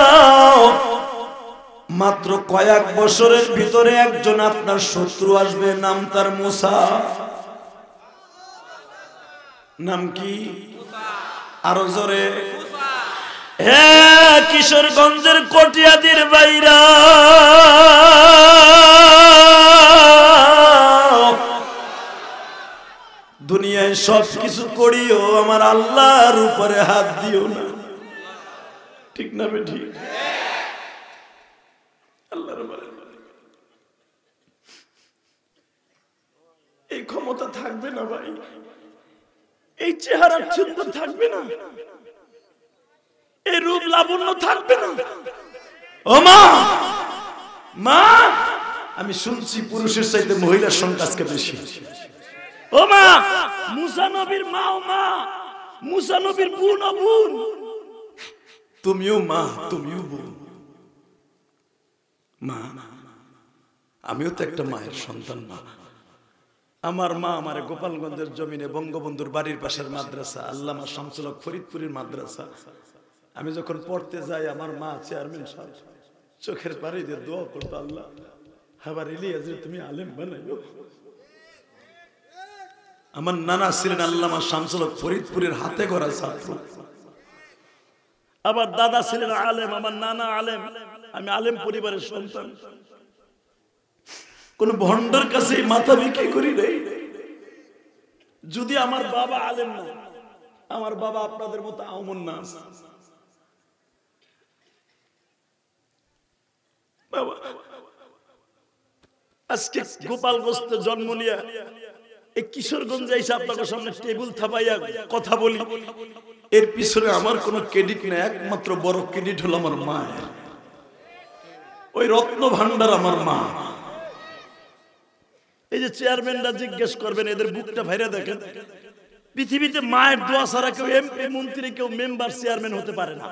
মাত্র কয়েক বছরের ভিতরে একজন আপনার শত্রু আসবে, নাম তার মুসা। নাম কি? আরো জোরে। হ্যাঁ, কিশোরগঞ্জের কটিয়াদির বাইরা, দুনিয়ায় সব কিছু করিও, আমার আল্লাহর উপরে হাত দিও না। ঠিক না বেঠিক? আল্লাহর এই ক্ষমতা থাকবে না ভাই, এই চেহারার চিহ্ন থাকবে না, এই রূপ লাবণ্য থাকবে না। ও মা, মা, আমি শুনছি পুরুষের চাইতে মহিলার সংখ্যা আজকে বেশি। ও মা, মুসা নবীর মা, ও মা, মুসা নবীর বোন, ও বোন, তুমিও মা, তুমিও বোন। মা, আমিও তো একটা মায়ের সন্তান। মা, আমার মা আমার গোপালগঞ্জের জমিনে বঙ্গবন্ধুর বাড়ির পাশের মাদ্রাসা আল্লামা শামসুল হক ফরিদপুরের মাদ্রাসা, আমি যখন পড়তে যাই আমার মা চেয়ারম্যান সাহেব চোখের পানি দিয়ে দোয়া করতো, আল্লাহ আবার ইলিয়াস তুমি আলেম বানাইও। আমার নানা ছিলেন আল্লামা শামসুল হক ফরিদপুরের হাতে গড়া ছাত্র, আবার দাদা ছিলেন আলেম, আমার নানা আলেম, আমি আলেম পরিবারের সন্তান। কোন ভন্ডার কাছে মাথা বিক্রি করি নাই। যদি আমার বাবা আলেম না, আমার বাবা আপনাদের মতো আমন না। বাবা আজকে গোপালগঞ্জে জন্ম নিয়ে এই কিশোরগঞ্জে এসে আপনাদের সামনে টেবিল থাপাইয়া কথা বলি, এর পিছনে আমার কোনো ক্রেডিট নেই, একমাত্র বড় ক্রেডিট হলো আমার মায়ের। ওই রত্ন ভান্ডার আমার মা। এই যে চেয়ারম্যানরা জিজ্ঞেস করবেন, এদের বুকটা ভাইরা দেখেন, পৃথিবীতে মায়ের দোয়া ছাড়া কেউ এমপি মন্ত্রী কেউ মেম্বার চেয়ারম্যান হতে পারে না।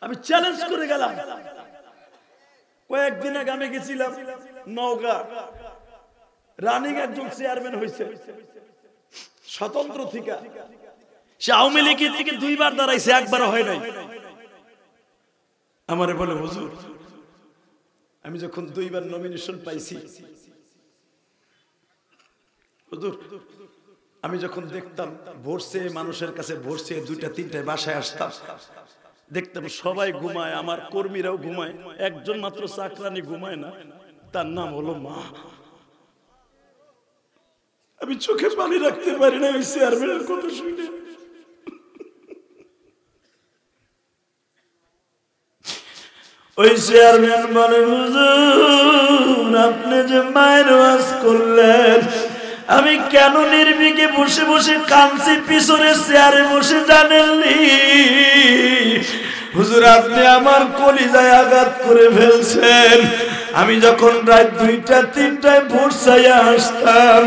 আমি চ্যালেঞ্জ করে গেলাম। কয়েকদিন আগে আমি গেছিলাম নওগাঁ, রানিং একজন চেয়ারম্যান হয়েছে স্বতন্ত্র থেকে, সে আওয়ামী লীগের থেকে 2 বার দাঁড়াইছে, একবারও হয় নাই। আমারে বলে, হুজুর আমি যখন 2 বার নমিনেশন পাইছি, হুজুর আমি যখন দেখতাম ভোরছে মানুষের কাছে, ভোরছে 2টা 3টায় বাসায় আসতাম, দেখতাম সবাই ঘুমায়, আমার কর্মীরাও ঘুমায়, একজন মাত্র চাকরানি ঘুমায় না, তার নাম হলো মা। আমি চোখে পানি রাখতে পারি না ওই চেয়ারম্যানের কথা শুনে। ওই চেয়ারম্যান বলে, হুজুর আপনি যে মায়ের ওয়াজ করলেন, আমি কেন নির্বিঘ্নে বসে বসে কাঁদছি পিছনের চেয়ারে বসে, জানেননি? হুজুর আপনি আমার কলিজায় আঘাত করে ফেলছেন। আমি যখন রাত 2টা 3টায় ভোর চাইয়া আসতাম,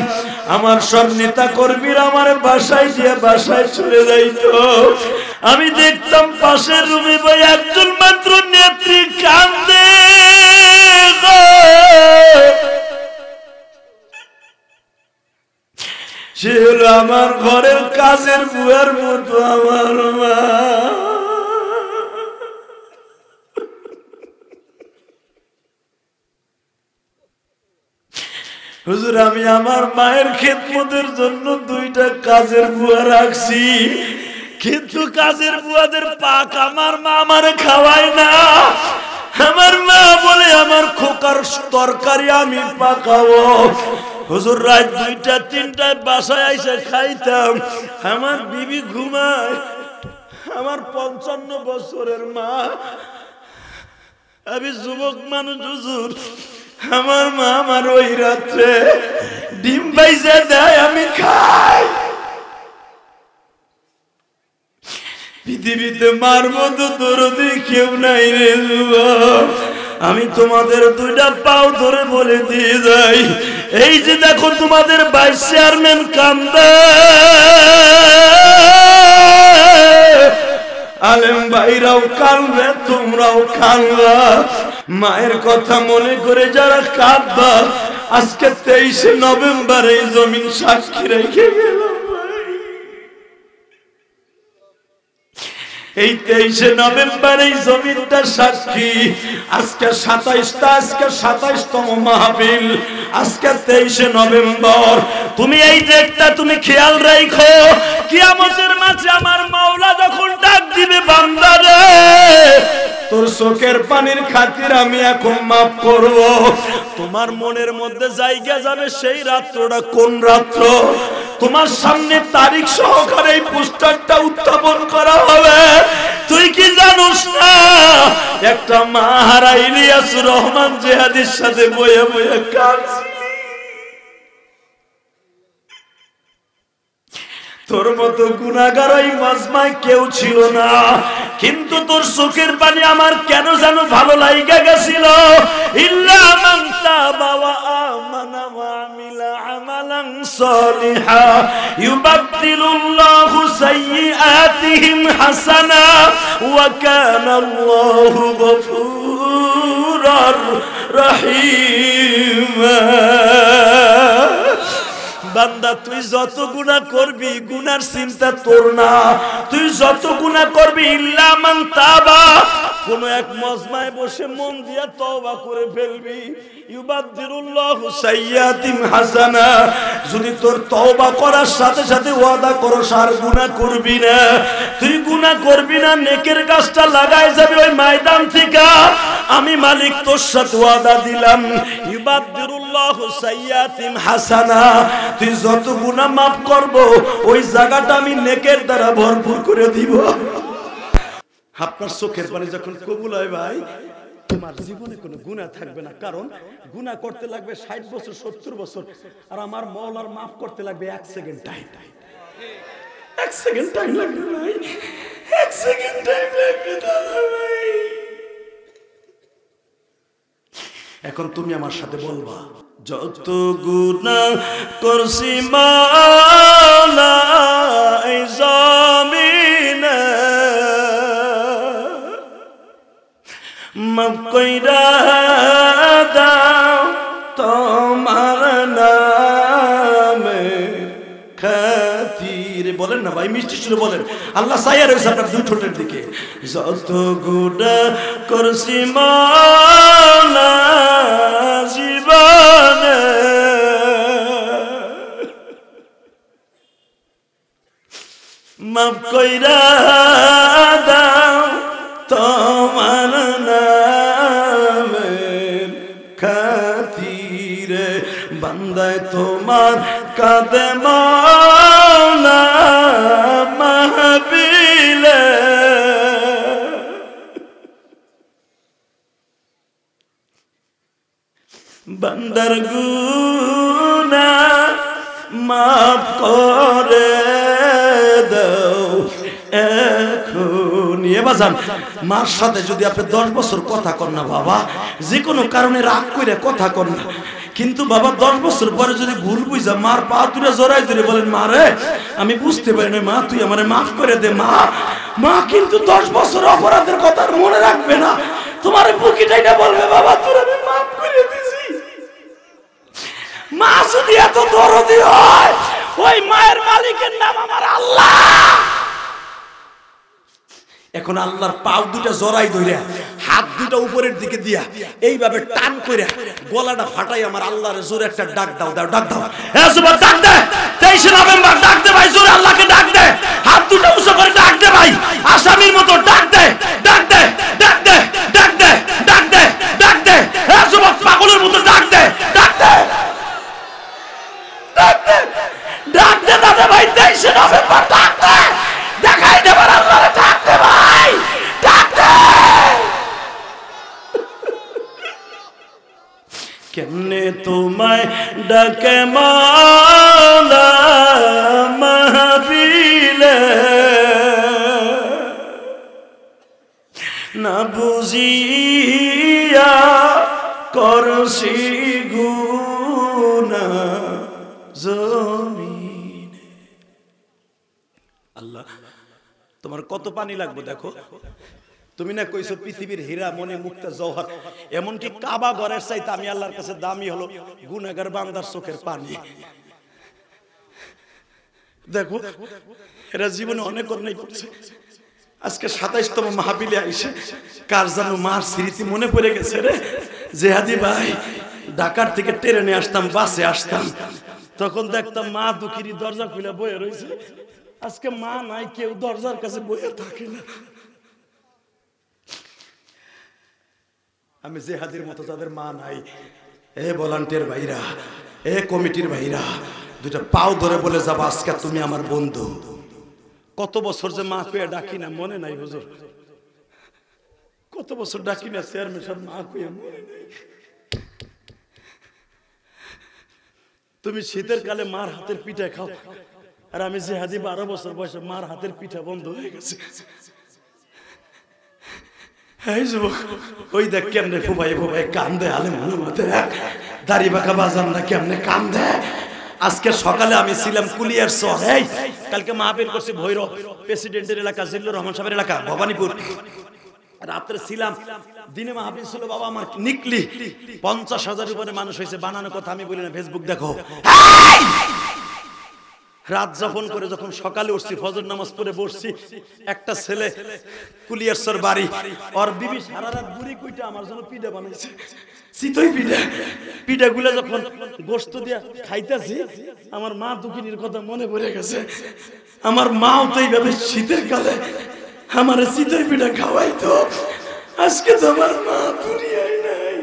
আমার সব নেতা কর্মীরা আমার বাসায় দিয়ে বাসায় চলে যাইতো, আমি দেখতাম পাশের রুমে ভাই একজন মাত্র নেত্রী কাঁদে। সে হলো আমার ঘরের কাজের বুয়ার মতো আমার মা। হুজুর আমি আমার মায়ের খেদমতের জন্য 2টা কাজের বুয়া রাখছি, কিন্তু কাজের বুয়াদের পাক আমার মা আমারে খাওয়ায় না। আমার মা বলে আমার খোকার তরকারি আমি পাকাবো। হুজুর রাত 2টা 3টায় বাসায় আইসা খাইতাম, আমার বিবি ঘুমায়, আমার 55 বছরের মা, আমি যুবক মানুষ। হুজুর আমার মা আমার ওই রাত্রে ডিম বাইজা দেয়, আমি খাই। পৃথিবীতে মার মতো দরদি কেউ নাই রে যুবক। আমি তোমাদের 2টা পাও ধরে বলে দিয়ে যাই, এই যে দেখো তোমাদের ভাইস চেয়ারম্যান কান্দে, আলেম ভাইরাও কাঁদবে, তোমরাও কাঁদবা। মায়ের কথা মনে করে যারা কাঁদবা, আজকে 23শে নভেম্বর এই জমিন সাক্ষী রেখে গেল। এই 23 নভেম্বর এই জমিনটা সাক্ষী। আজকে 27তম মাহফিল, আজকে 23 নভেম্বর। তুমি এই ডেটটা তুমি খেয়াল রাখো, কিয়ামতের মাঝে আমার মাওলা যখন ডাক দিবে বান্দারে, তোর চোখের পানির খাতির আমি এখন মাফ করব। তোমার মনের মধ্যে জায়গা যাবে সেই রাত্রটা কোন রাত্র। তোমার সামনে তারিখ সহকারে এই পোস্টারটা উত্থাপন করা হবে। তুই কি জানোস না, একটা মা হারা ইলিয়াসুর রহমান জিহাদির সাথে বয়ে বয়ে কাঁদছিল। তোর মতো গুনাহগার ওই মাজমায় কেউ ছিল না, কিন্তু তোর চোখের পানি আমার কেন যেন ভালো লাগা গেছিল। ইল্লা মান তাবা ওয়া আমানা ওয়া আমিলা আমালান সালিহা ইউবাদদিলুল্লাহু সাইয়্যাতিহিম হাসানা ওয়া কানাল্লাহু গফুরার রহিমা। বান্দা তুই যত গুনাহ করবি গুনার চিন্তা তোর না, তুই যত গুনাহ করবি ইল্লা মান তাবা, কোন এক মজমায় বসে মন দিয়া তওবা করে ফেলবি। ইউবাদদিলুল্লাহু সাইয়্যাতিম হাসানা, যদি তোর তওবা করার সাথে সাথে ওয়াদা করস আর গুনাহ করবি না, তুই গুনাহ করবি না, নেকের গাছটা লাগায় যাবি ওই ময়দান থেকে, আমি মালিক তোর সাথে ওয়াদা দিলাম। ইউবাদদিলুল্লাহু সাইয়্যাতিম হাসানা, তুই যত গুনাহ মাফ করব ওই জায়গাটা আমি নেকের দ্বারা ভরপুর করে দিব। আপনার চোখের পানি যখন কবুল হয় ভাই, তোমার জীবনে কোনো গুনাহ থাকবে না, কারণ গুনাহ করতে লাগবে 60 বছর 70 বছর, আর আমার মাওলার মাফ করতে লাগবে 1 সেকেন্ড টাইম। 1 সেকেন্ড টাইম লাগবে ভাই, 1 সেকেন্ড টাইম লাগবে দাদা ভাই। এখন তুমি আমার সাথে বলবা, যত গুনাহ করছি মাওলা এই জমিনে, মাফ কইরা দাও তোমার নামে খাতির। বলেন না ভাই, মিষ্টি সুরে বলেন, আল্লাহ চাইয়া রয়েছে আপনার দুই ঠোঁটের দিকে। যত গুনাহ করছি মাওলা জীবনে, মাফ কইরা দাও তোমার নামের খাতিরে, বান্দায় তোমার কাঁদে মাওলা মাহফিলে। বান্দার গুনাহ মাফ করে দাও এখন। এবাজান মার সাথে যদি আপনি 10 বছর কথা কর না বাবা, যে কোনো কারণে রাগ করে কথা কর না, কিন্তু বাবা 10 বছর পরে যদি ভুল বুঝা মার পা তুলে জড়াই ধরে বলেন, মা রে আমি বুঝতে পারি না, মা তুই আমারে মাফ করে দে। মা মা কিন্তু 10 বছর অপরাধের কথা মনে রাখবে না, তোমার বুকিটাই না বলবে, বাবা তোর আমি মাফ করে দিছি। মা যদি এত দরদি হয়, ওই মায়ের মালিকের নাম আমার আল্লাহ। এখন আল্লাহর পাও দুটা জড়াই ধরে হাত দুটা উপরের দিকে দিয়া এইভাবে টান করে গলাটা ফাটাই আমার আল্লাহর জোরে একটা ডাক দাও, দাও ডাক দাও। এ যুবক ডাক দে, 23 নভেম্বর ডাক দে ভাই, জোরে আল্লাহকে ডাক দে, হাত দুটা উঁচু করে ডাক দে ভাই, আসামির মতো ডাক দে, ডাক দে, ডাক দে, ডাক দে, ডাক দে, ডাক দে। এ যুবক পাগলের মতো ডাক দে, ডাক দে, ডাক দে, ডাক দে দাদা ভাই, 23 নভেম্বর ডাক দে, দেখাই দেবার আল্লাহরে ডাক দে ভাই, ডাক দে। কেমনে তোমায় ডাকে মাওলা মাহফিলে, না বুঝিয়া করছি গুনাহ জমিনে। আল্লাহ তোমার কত পানি লাগবে দেখো, তুমি না কইছো পৃথিবীর হীরা মনে মুক্তা জওহর, এমনকি কাবা ঘরের চাইতে আমি আল্লাহর কাছে দামি হলো গুনাহগার বান্দার চোখের পানি। দেখো এরা জীবনে অনেক অন্যায় করছে, আজকে 27তম মাহফিলে আইসে কার যেন মার স্মৃতি মনে পড়ে গেছে রে। জেহাদি ভাই, ঢাকার থেকে ট্রেনে আসতাম, বাসে আসতাম, তখন দেখতাম মা দুঃখিনী দরজা খুলে বয়ে রয়েছে। আজকে মা নাই, কেউ দরজার কাছে বয়ে থাকে না। আমি জেহাদির মতো যাদের মা নাই, এ ভলান্টিয়ার ভাইরা, এ কমিটির ভাইরা, দুইটা পাও ধরে বলে যাবো আজকে তুমি আমার বন্ধু। কত বছর যে মা কইয়া ডাকি না মনে নাই হুজুর, কত বছর ডাকি না চেয়ারম্যান সাহেব মা কইয়া মনে নাই। তুমি শীতের কালে মার হাতের পিঠা খাও, আর আমি জেহাদি 12 বছর বয়সে মার হাতের পিঠা বন্ধ হয়ে গেছে। এই যুবক, ওই দেখ কেমনে ফুবাই ফুবাই কান্দে, আলে মনে মধ্যে দাড়ি বাঁকা বাজান না কেমনে কান্দে। আজকে সকালে আমি ছিলাম কুলিয়ার চর, এই কালকে মাহফিল করছি ভৈরব, প্রেসিডেন্টের এলাকা, জিল্লুর রহমান সাহেবের এলাকা, ভবানীপুর। রাত্রে ছিলাম, দিনে মাহফিল ছিল বাবা আমার নিকলি, 50,000 উপরে মানুষ হয়েছে। বানানো কথা আমি বলি না, ফেসবুক দেখো। রাত যাপন করে যখন সকালে উঠছি, ফজর নামাজ পড়ে বসছি, একটা ছেলে কুলিয়ারসর বাড়ি, ওর বিবি সারা রাত বুড়ি কুইটা আমার জন্য পিঠা বানাইছে, চিতই পিঠা। পিঠাগুলা যখন গোশত দিয়া খাইতেছি, আমার মা দুঃখিনীর কথা মনে পড়ে গেছে। আমার মাও তো এইভাবে শীতের কালে আমার চিতই পিঠা খাওয়াইতো। আজকে তো আমার মা দুনিয়ায় নাই।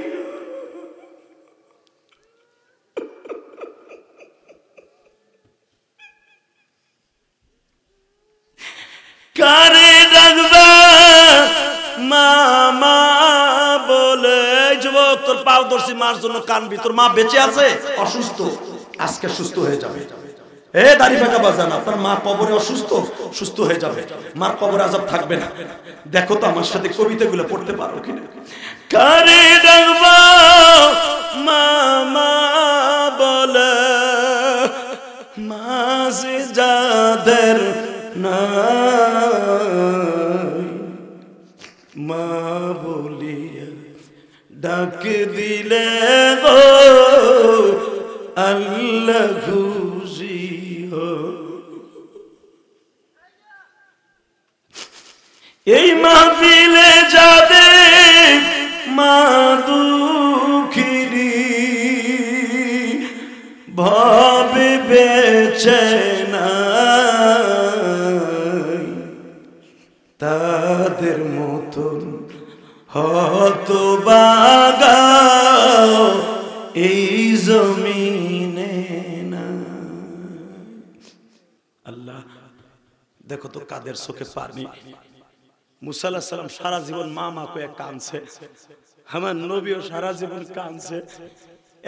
কারে ডাকবা মামা বলে। যুবক, তোর পাও ধরছি মার জন্য কানবি, তোর মা বেঁচে আছে, অসুস্থ, আজকে সুস্থ হয়ে যাবে। এ দাড়ি ফাঁকা বাজান, আপনার মা কবরে অসুস্থ, সুস্থ হয়ে যাবে, মার কবরে আযাব থাকবে না। দেখো তো আমার সাথে কবিতাগুলো পড়তে পারো কিনা। কারে ডাকবা মামা বলে, মাঝে যাদের নাই, মা বলিয়া ডাক দিলে গো আল্লাহ খুশি হো। এই মাহফিলে যাদের মা দুঃখিনী ভাবে বেঁচে নাই, তাদের মতন হতভাগা এই জমিনে না। আল্লাহ দেখো তো কাদের চোখে পানি। মুসা আলাইহিস সালাম সারা জীবন মা মা কয়ে কাঁদছে, আমার নবীও সারা জীবন কাঁদছে।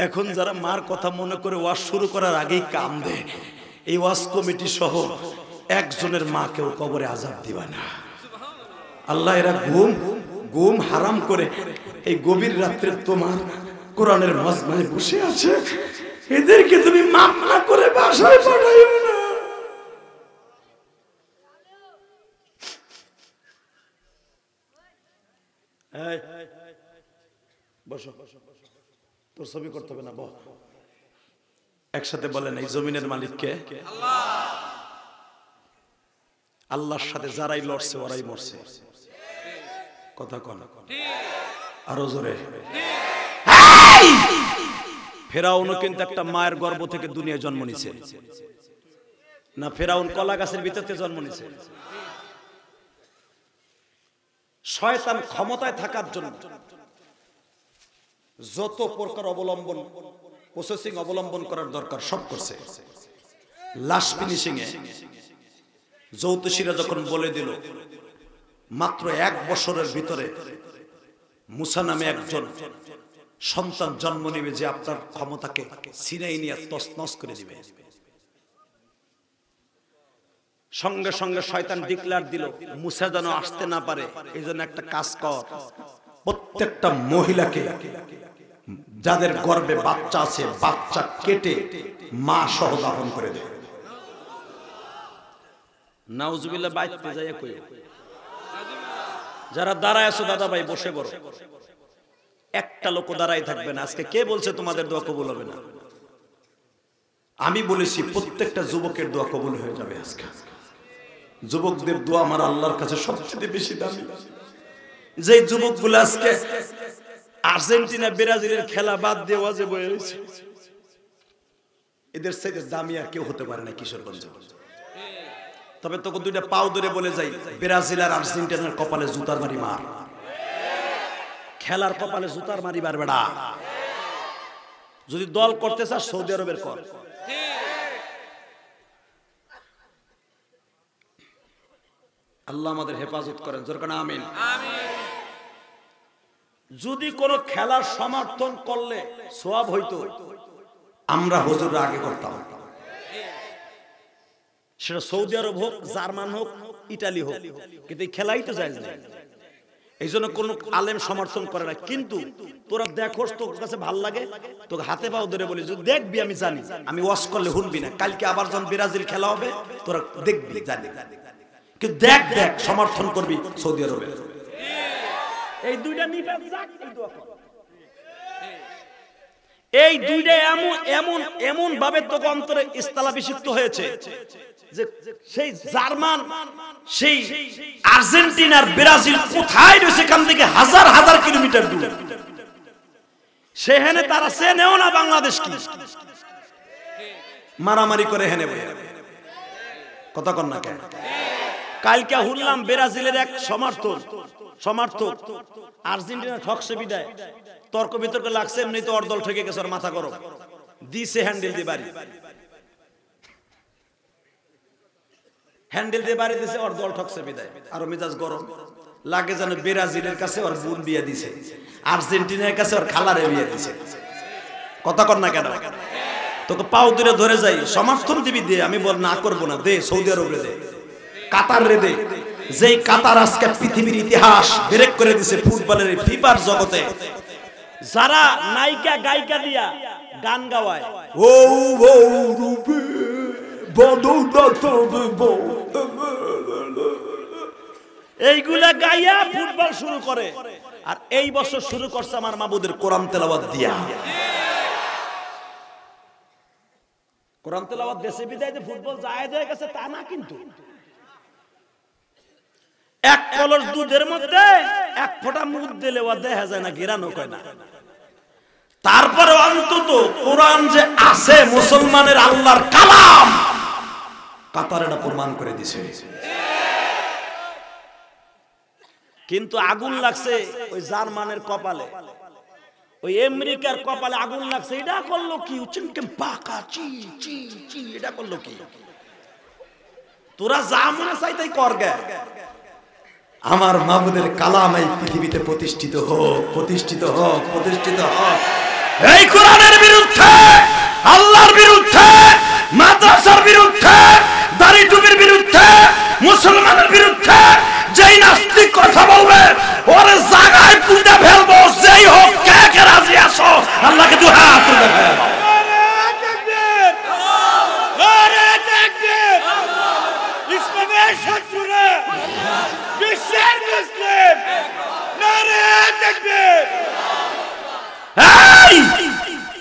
এখন যারা মার কথা মনে করে ওয়াজ শুরু করার আগেই কাঁদে, এই ওয়াজ কমিটি সহ একজনের মা কেউ কবরে আযাব দিবা না। আল্লাহ এরা ঘুম হারাম করে এই গভীর রাত্রে তোমার কোরআনের মজমায় বসে আছে, এদেরকে তুমি মাফ না করে বাসায় পাঠাইও না। বসো, তোর ছবি করতে হবে না, বহ। একসাথে বলেন, এই জমিনের মালিক কে? আল্লাহ। আল্লাহর সাথে যারাই লড়ছে ওরাই মরছে। কথা কন, আরো জোরে। ফেরাউনও কিন্তু একটা মায়ের গর্ভ থেকে দুনিয়ায় জন্ম নিছে না? ফেরাউন কলা গাছের ভিতরে জন্ম নিছে। শয়তান ক্ষমতায় থাকার জন্য যত প্রকার অবলম্বন, প্রসেসিং অবলম্বন করার দরকার সব করছে। লাস্ট ফিনিশিং এ জ্যোতিষীরা যখন বলে দিল মাত্র 1 বছরের ভিতরে মুসা নামে একজন সন্তান জন্ম নেবে যে আপনার ক্ষমতাকে ছিনাই নিয়ে তছনছ করে দিবে, সঙ্গে সঙ্গে শয়তান ডিক্লেয়ার দিল মুসা যেন আসতে না পারে। এই জন্য একটা কাজ কর, প্রত্যেকটা মহিলাকে যাদের গর্ভে বাচ্চা আছে বাচ্চা কেটে মা সহ দাফন করে দেবে। নাউজুবিল্লাহ। বাইতে যাইয়া কই, যারা দাঁড়ায় আছো দাদা ভাই বসে পড়ো, একটা লোক দাঁড়ায় থাকবে না। আজকে কে বলছে তোমাদের দোয়া কবুল হবে না? আমি বলেছি প্রত্যেকটা যুবকের দোয়া কবুল হয়ে যাবে আজকে। যুবকদের দোয়া আমার আল্লাহর কাছে সবচেয়ে বেশি দামি। যে যুবকগুলো আজকে আর্জেন্টিনা ব্রাজিলের খেলা বাদ দিয়ে ওয়াজে বয়ে রয়েছে, এদের চাইতে দামি আর কেউ হতে পারে না কিশোরগঞ্জে। তবে তোকে দুইটা পাও ধরে বলে যাই, ব্রাজিল আর আর্জেন্টিনার কপালে জুতার মারি মার, খেলার কপালে জুতার মারি মার বেড়া। যদি দল করতে চাস সৌদি আরবের কর। আল্লাহ আমাদের হেফাজত করেন, জোরে আমিন। যদি কোন খেলার সমর্থন করলে সওয়াব হইতো, আমরা হুজুর আগে করতাম। সেটা সৌদি আরব হোক, জার্মান হোক, ইটালি হোক, কিন্তু এই খেলাই তো যায় না। এই জন্য কোন আলেম সমর্থন করে না। কিন্তু তোরা দেখোস, তোর কাছে ভাল লাগে, তোকে হাতে পাও ধরে বলি দেখবি, আমি জানি, আমি ওয়াশ করলে শুনবি না। কালকে আবার যখন ব্রাজিল খেলা হবে তোরা দেখবি, জানি, কিন্তু দেখ দেখ সমর্থন করবি সৌদি আরবে। এই দুইটা নিবে যাক, এই দোয়া কর। এই দুইটা এমন এমন এমন ভাবে তোকে অন্তরে ইস্তালাভিষিক্ত হয়েছে যে সেই জার্মান, সেই আর্জেন্টিনার ব্রাজিল কোথায় রয়েছে, এখান থেকে হাজার হাজার কিলোমিটার দূর, সেখানে তারা চেনেও না বাংলাদেশ কি, মারামারি করে হেনে বলে কথা কন না কেন। কালকে শুনলাম ব্রাজিলের এক সমর্থক আর্জেন্টিনা ঠকছে বিদায়, তর্ক বিতর্ক লাগছে, এমনি তো ওর দল ঠকে গেছে, ওর মাথা গরম দিছে, হ্যান্ডেল দিয়ে বাড়ি দিছে, ওর দল ঠকছে বিদায়, আরো মেজাজ গরম লাগে যেন ব্রাজিলের কাছে ওর বোন বিয়ে দিছে, আর্জেন্টিনার কাছে ওর খালারে বিয়ে দিছে। কথা কর না কেন। তোকে পাও ধরে যাই, সমর্থন দিবি দে, আমি বল না করবো না, দে সৌদি আরবে দে, কাতার রে দে। যেই কাতার আজকে পৃথিবীর ইতিহাস ব্রেক করে দিছে ফুটবলের ফিফার জগতে। যারা নায়িকা গায়িকা দিয়া গান গাওয়ায়, ও রূপে এইগুলা গাইয়া ফুটবল শুরু করে। আর এই বছর শুরু করছে আমার মাবুদের কোরআন তেলাওয়াত দিয়া। কোরআন তেলাওয়াত দেশে বিদায় যে ফুটবল জায়েজ হয়ে গেছে তা না, কিন্তু এক কলস দুধের মধ্যে এক ফোঁটা মুদ দিলে ও দেখা যায় না, গিরানো কয় না। তারপরে অন্তত কোরআন যে আছে মুসলমানের আল্লাহর কালাম, কাতার এটা প্রমাণ করে দিছে। কিন্তু আগুন লাগছে ওই জার্মানের কপালে, ওই আমেরিকার কপালে আগুন লাগছে। এটা করলো কি? এটা করলো কি? তোরা যা মনে চাই তাই কর গে। আমার মাবুদের কালাম এই পৃথিবীতে প্রতিষ্ঠিত হোক, প্রতিষ্ঠিত হোক, প্রতিষ্ঠিত হোক। এই কোরআনের বিরুদ্ধে, আল্লাহর বিরুদ্ধে, মাদ্রাসার বিরুদ্ধে, দাড়ি টুপির বিরুদ্ধে, মুসলমানের বিরুদ্ধে যেই নাস্তিক কথা বলবে ওরে জায়গায় পুঁতে ফেলবো। যেই হোক, কে কে রাজি আসো? আল্লাহকে দু হাত তুলে দেখাও।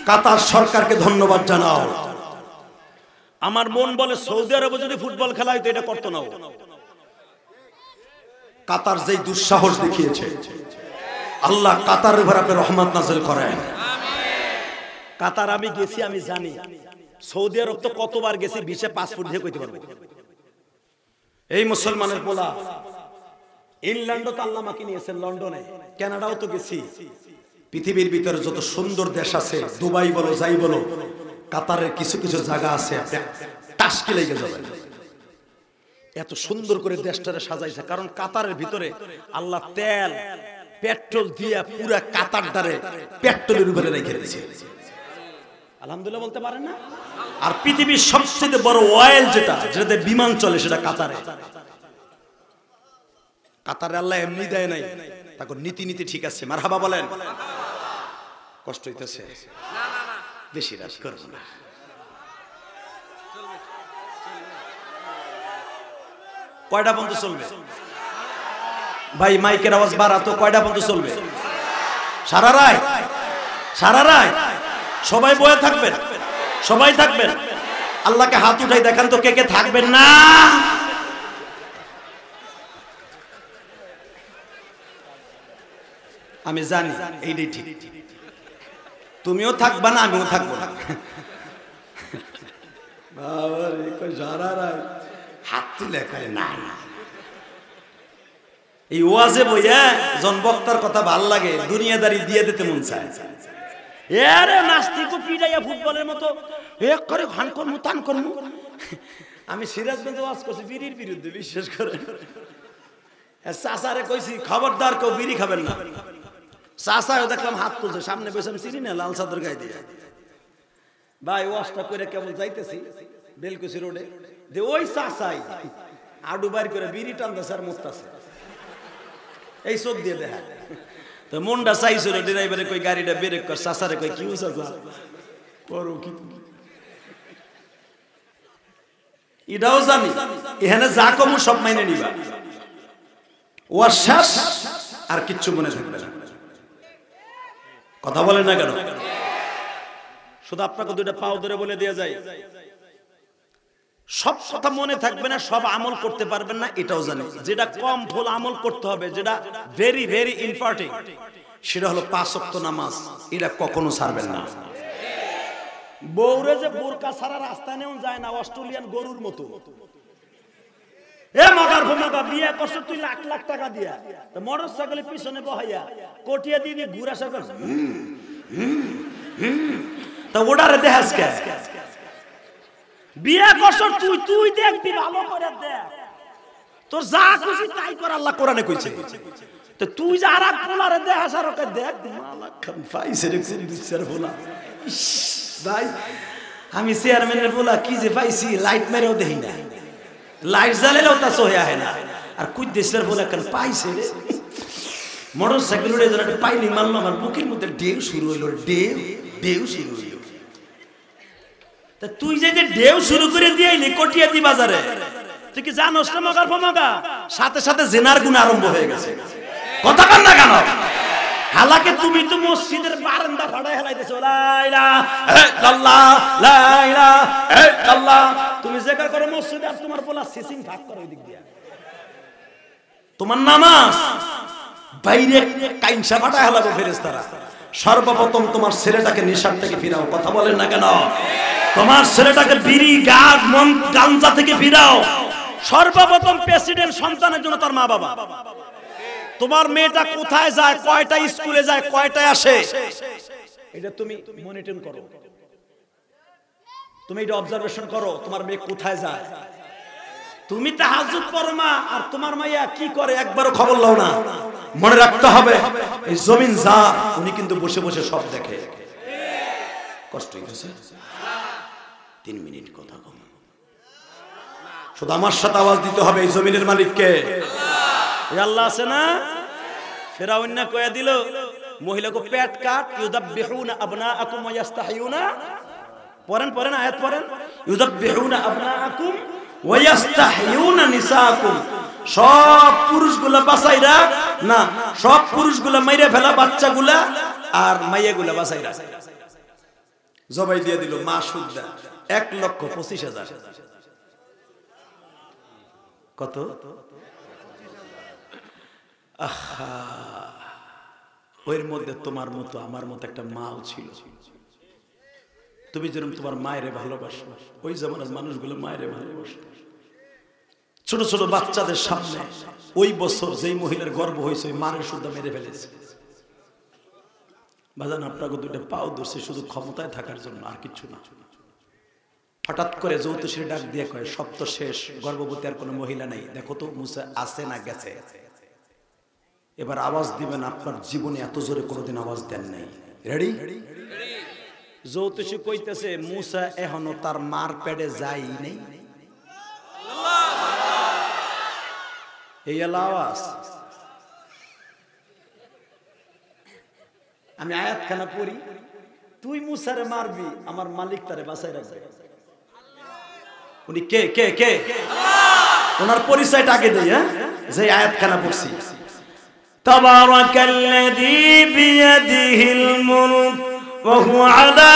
কাতার সরকারকে ধন্যবাদ জানাও। আমার মন বলে সৌদি আরবে যদি ফুটবল খেলা হইতো এটা করতো না। কাতার যেই দুঃসাহস দেখিয়েছে, আল্লাহ কাতারের উপর আপনি রহমত নাযিল করেন। কাতার আমি গেছি, আমি জানি। সৌদি আরব তো কতবার গেছি, ভিসা পাসপোর্ট দিয়ে কইতে পারবো। এই মুসলমানের পোলা ইংল্যান্ডও তো আল্লাহ আমাকে নিয়েছেন, লন্ডনে, কানাডাও তো গেছি। পৃথিবীর ভিতরে যত সুন্দর দেশ আছে, দুবাই বলো যাই বলো, কাতারের কিছু কিছু জায়গা আছে আপনি টাসকি লেগে যাবেন। এত সুন্দর করে দেশটারে সাজাইছে, কারণ কাতারের ভিতরে আল্লাহ তেল পেট্রোল দিয়ে পুরা কাতারটারে পেট্রোলের উপরে রেখে দিয়েছে। আলহামদুলিল্লাহ বলতে পারেন না? আর পৃথিবীর সবচেয়ে বড় অয়েল যেটাতে বিমান চলে সেটা কাতারে। কাতারে আল্লাহ এমনি দেয় নাই, তারপর নীতি নীতি ঠিক আছে। মারহাবা বলেন। কষ্ট হইতেছে, বেশি রাত করব না। কয়টা পর্যন্ত চলবে ভাই? মাইকের আওয়াজ বাড়াতো। কয়টা পর্যন্ত চলবে? সারা রাত? সারা রাত সবাই বয়ে থাকবেন? সবাই থাকবেন? আল্লাহকে হাত উঠাই দেখান তো কে কে থাকবেন না। আমি জানি এইটাই ঠিক, তুমিও থাকবা না আমিও থাকবো না। বাবারে কই যারা হাত তুলে কয় না, এই ওয়াজে বইয়া জন বক্তার কথা ভাল লাগে, দুনিয়াদারি দিয়ে দিতে মন চায়। আরে নাস্তিক পিড়াইয়া ফুটবলের মতো এক করে খান করমু তান করমু। আমি সিরাজগঞ্জে ওয়াজ করছি বিড়ির বিরুদ্ধে, বিশেষ করে চাচারে কইছি খবরদার কেউ বিড়ি খাবেন না। চাচাও দেখলাম হাত তুলছে, সামনে বসে আমি চিনি না, লাল চাদর গায়ে দিয়ে। ভাই ওয়াজটা করে কেবল যাইতেছি বেলকুচি রোডে, যে ওই চাচাই আডু বাইর করে বিড়ি টানতেছে আর মুখতাছে, এই চোখ দিয়ে দেখা। তো মনটা চাইছিল ড্রাইভারে কই গাড়িটা ব্রেক কর, চাচারে কই কি চাচা করো কি, এটাও জানি এখানে যা কমু সব মাইনে নিবা, ওয়ার শেষ আর কিচ্ছু মনে থাকবে না। কথা বলেন না কেন? শুধু আপনাকে দুইটা পাও ধরে বলে দেয়া যায়, সব কথা মনে থাকবে না, সব আমল করতে পারবেন না, এটাও জানি। যেটা কম ফুল আমল করতে হবে, যেটা ভেরি ভেরি ইম্পর্টেন্ট, সেটা হলো 5 ওয়াক্ত নামাজ। এটা কখনো ছাড়বেন না। বউরে যে বোরকা ছাড়া রাস্তা নেও যায় না, অস্ট্রেলিয়ান গরুর মতো। এ মগার ভোমাগা বিয়ে করছ তুই লাখ লাখ টাকা দিয়া, তো মোটরসাইকেলের পিছনে বহাইয়া কোটিয়া দিয়ে ঘুরা সব তা ওটারে দেখাস কে? বিয়ে করছ তুই, তুই দেখবি ভালো করে দেখ, তোর যা খুশি তাই কর, আল্লাহ কোরআনে কইছে। তো তুই যা আর পোলারে দেখাস আর ওকে দেখ, মালাখান পাইছে রে কুদ্দুসের পোলা। ভাই আমি চেয়ারম্যানের পোলা কি যে পাইছি, লাইট মেরেও দেখি না, লাইট জ্বালালেও তা সহে আহে না। আর কুদ্দুসের পোলা কেন পাইছে রে, মোটরসাইকেল উড়ে যারা পাইনি মারলো, আমার বুকের মধ্যে ঢেউ শুরু হইলো, ঢেউ শুরু হইলো। তা তুই যে ঢেউ শুরু করে দিয়েলি কটিয়াদি বাজারে, তুই কি জানোস না মগার ফমাগা সাথে সাথে জেনার গুণ আরম্ভ হয়ে গেছে। কথা বল না কেন? হালাকে তুমি তো মসজিদের বারান্দা ফাড়ায় হেলাইতেছো, লা ইলাহা ইল্লাল্লাহ লা ইলাহা ইল্লাল্লাহ। তুমি জিকির করো মসজিদে, আর তোমার পোলা সিসিং ভাগ করে ওই দিক দিয়া। তোমার নামাজ বাইরে কাইনসা ফাটায় হেলাবো ফেরেশতারা। সর্বপ্রথম তোমার ছেলেটাকে নেশার থেকে ফিরাও। কথা বলেন না কেন? তোমার ছেলেটাকে বিড়ি গাঁজ মন গাঞ্জা থেকে ফিরাও। সর্বপ্রথম প্রেসিডেন্ট সন্তানের জন্য তার মা বাবা। তোমার মেয়েটা কোথায় যায়, কয়টা স্কুলে যায়, কয়টায় আসে, এটা তুমি মনিটর করো, তুমি এটা অবজারভেশন করো। তোমার মেয়ে কোথায় যায়, তুমি তাহাজ্জুদ পড়ো মা, আর তোমার মাইয়া কি করে একবারও খবর লও না। মনে রাখতে হবে এই জমিন যার, উনি কিন্তু বসে বসে সব দেখে। কষ্ট হইছে 3 মিনিট কথা কম, শুধু আমার সাথে আওয়াজ দিতে হবে, এই জমিনের মালিককে আল্লাহ আছে না? ফেরাউন না কয়া দিল মহিলাকে পেট কাট, ইউদাব্বিহুনা আবনাআকুম ওয়া ইস্তাহিয়ুনা। পড়েন আয়াত পড়েন, ইউদাব্বিহুনা আবনাআকুম ওয়া ইস্তাহিয়ুনা নিসাআকুম। সব পুরুষগুলা বাঁচাই রাখ না, সব পুরুষগুলা মাইরা ফেলা বাচ্চাগুলা, আর মাইয়াগুলা বাঁচাই রাখ। জবাই দিয়ে দিল মা সুদ্দা 1,25,000। কত? ওর মধ্যে তোমার মতো আমার মতো একটা মাও ছিল। তুমি যেরকম তোমার মায়েরে ভালোবাসো, ওই জামানার মানুষগুলো মায়েরে ভালোবাসো। ছোট ছোট বাচ্চাদের সামনে ওই বছর যেই মহিলার গর্ভ হয়েছে ওই মায়ের শুদ্ধ মেরে ফেলেছে। বাজান আপনাকে 2টা পাও ধরছে শুধু ক্ষমতায় থাকার জন্য, আর কিছু না। হঠাৎ করে জ্যোতিষীর ডাক দিয়ে কয় সব তো শেষ, গর্ভবতী আর কোনো মহিলা নেই, দেখো তো মুসা আছে না গেছে। এবার আওয়াজ দিবেন, আপনার জীবনে এত জোরে কোনোদিন আওয়াজ দেন নাই। রেডি? জ্যোতিষী কইতেছে মুসা এখনো তার মার পেটে যাই নেই। এই আওয়াজ। আমি আয়াতখানা পড়ি, তুই মুসারে মারবি, আমার মালিক তারে বাঁচাই রাখবে। উনি কে কে কে? ওনার পরিচয়টা আগে দেই। হ্যাঁ, যে আয়াতখানা পড়ছি, তাবারাকাল্লাযী বিয়াদিহিল মুলক ওয়া হুয়া আলা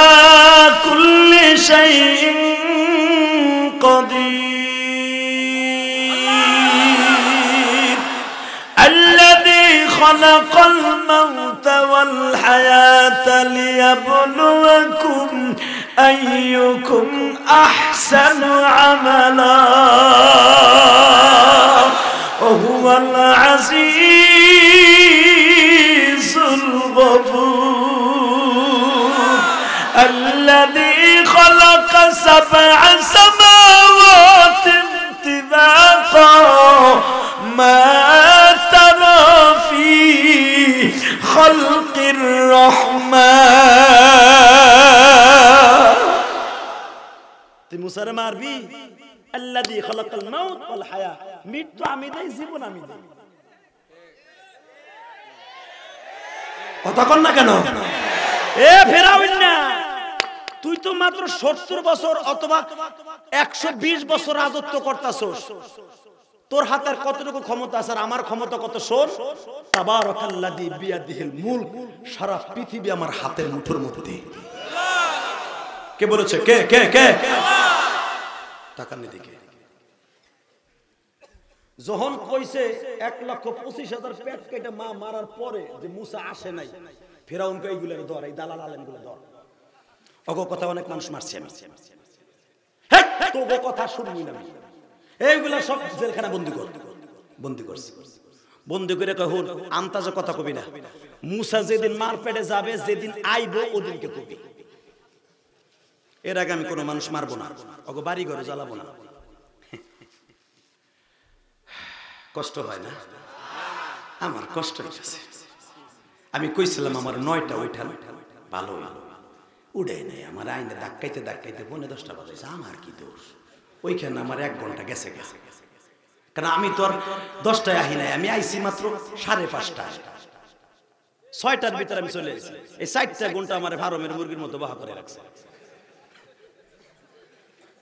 কুল্লি শাইইন কাদির আল্লাযী খালাকাল মাউতা الحياة ليبلوكم أيكم أحسن عملا وهو العزيز الغفور الذي خلق 7 سماوات طباقا ما ترى في خلق الرحمن মুসারে মারবি আল্লাযী খালাকাল মাউত ওয়াল হায়া মৃত্যু আমি দেই জীবন আমি দেই কথা কন না কেন এ ফেরাউন না তুই তো মাত্র 70 বছর অথবা 120 বছর রাজত্ব করতাছস তোর হাতের কতটুকু ক্ষমতা আছে আর আমার ক্ষমতা কত শোন তাবারাকাল্লাযী বিয়াদিহিল মুলক সারা পৃথিবী আমার হাতের মুঠোর মধ্যে কে বলেছে কে কে কে তাকান দিকে যখন কইছে 1,25,000 পেট কেটে মা মারার পরে যে মুসা আসে নাই ফেরাউন কে এইগুলোর ধর এই দালাল আলেমগুলো ধর ওগো কথা অনেক মানুষ মারছে আমি হে তোগো কথা শুনবি না এইগুলা সব জেলখানা বন্দি করছে বন্দি করে কই হুন আন্তাজে কথা কবি না মুসা যেদিন মার পেটে যাবে যেদিন আইবো ওদিনকে কবি এর আগে আমি কোনো মানুষ মারবো না ওগো বাড়ি ঘরে জ্বালাবো না কষ্ট হয় না আমার কষ্ট হইছে আমি কইছিলাম আমার 9টা ওইঠান ভালো উড়ে নাই আমার আইনে ধাক্কাইতে ধাক্কাইতে 10:30 বাজে আমার কি দোষ ওইখানে আমার 1 ঘন্টা গেছে কারণ আমি তো আর 10টায় আহি নাই আমি আইছি মাত্র 5:30টায় 6টার ভিতরে আমি চলে এসেছি এই 4টা ঘন্টা আমার ফার্মের মুরগির মতো বাহা করে রাখছে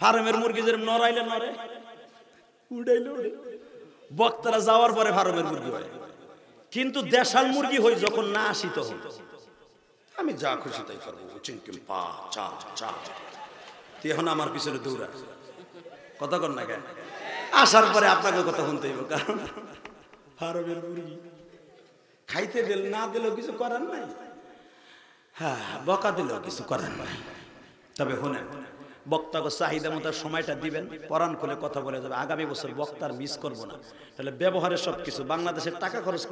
ফার্মের মুরগি যেরকম নড়াইলে নড়ে উড়াইলে উড়ে বক্তারা যাওয়ার পরে ফার্মের মুরগি হয় কিন্তু দেশাল মুরগি হই যখন না আসি তখন আমি যা খুশি তাই করবো চিংকিম পা চা চা এখন আমার পিছনে দৌড়া কথা কর না কেন আসার পরে আপনাকে কথা শুনতে হইব কারণ ফার্মের মুরগি খাইতে দিল না দিলেও কিছু করার নাই হ্যাঁ বকা দিলেও কিছু করার নাই তবে শুনেন বক্তাকে চাহিদা মতো সময়টা দিবেন পরাণ খুলে কথা বলে যাবে আগামী বছর বক্তার মিস করব না তাহলে ব্যবহারের সবকিছু বাংলাদেশের টাকা খরচ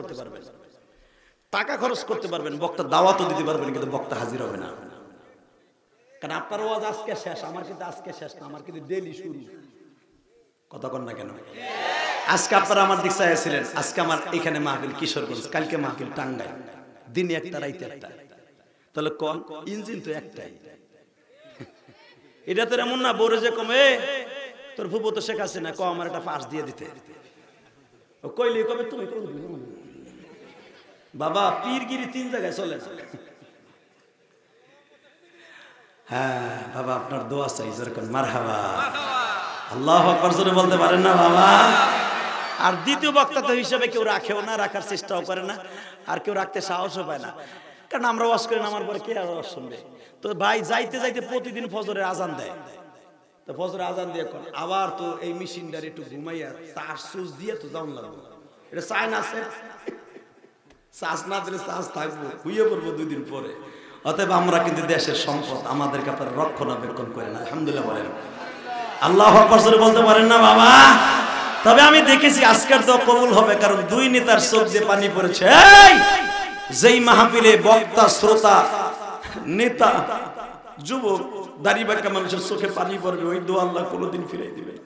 করতে পারবেন বক্তা দাওয়াতও দিতে পারবেন কিন্তু বক্তা হাজির হবে না কারণ আপনার ওয়াজ আজকে শেষ আমার কিন্তু আজকে শেষ না আমার কিন্তু ডেইলি শুরু কথা কন না কেন আজকে আপনারা আমার দিক চাইছিলেন আজকে আমার এখানে মাহফিল কিশোরগঞ্জ কালকে মাহফিল টাঙ্গাইল দিনে একটা রাইতে একটা তাহলে কোন ইঞ্জিন তো একটাই এটা তো এমন না বড় যে কমে তোর ফুপু তো শেখাচ্ছে না কো আমার একটা পাস দিয়ে দিতে ও কইলি কবে তুমি বাবা পীরগিরি 3 জায়গায় চলে হ্যাঁ বাবা আপনার দোয়া চাই যেরকম মারহাবা আল্লাহু আকবার জোরে বলতে পারেন না বাবা আর দ্বিতীয় বক্তা তো হিসেবে কেউ রাখেও না রাখার চেষ্টাও করে না আর কেউ রাখতে সাহসও পায় না কারণ আমরা ওয়াজ করি নামার পরে কে আর ওয়াজ শুনবে তো ভাই যাইতে যাইতে প্রতিদিন ফজরের আজান দেয় তো ফজরের আজান দিয়ে কোন আবার তো এই মেশিনটার একটু ঘুমাইয়া চার্জ সুইচ দিয়ে তো যাওন লাগবে এটা চাই না আছে চার্জ না দিলে চার্জ থাকবো হুইয়ে পড়বো 2 দিন পরে অতএব আমরা কিন্তু দেশের সম্পদ আমাদেরকে আপনারা রক্ষণাবেক্ষণ করেন আলহামদুলিল্লাহ বলেন আল্লাহু আকবার জোরে বলতে পারেন না বাবা তবে আমি দেখেছি আজকের তো কবুল হবে কারণ 2 নেতার চোখ দিয়ে পানি পড়েছে এই যেই মাহফিলে বক্তা শ্রোতা নেতা যুবক দাড়ি বাঁকা মানুষের চোখে পানি পড়বে ওই দোয়া আল্লাহ কোনোদিন ফিরাই দিবেন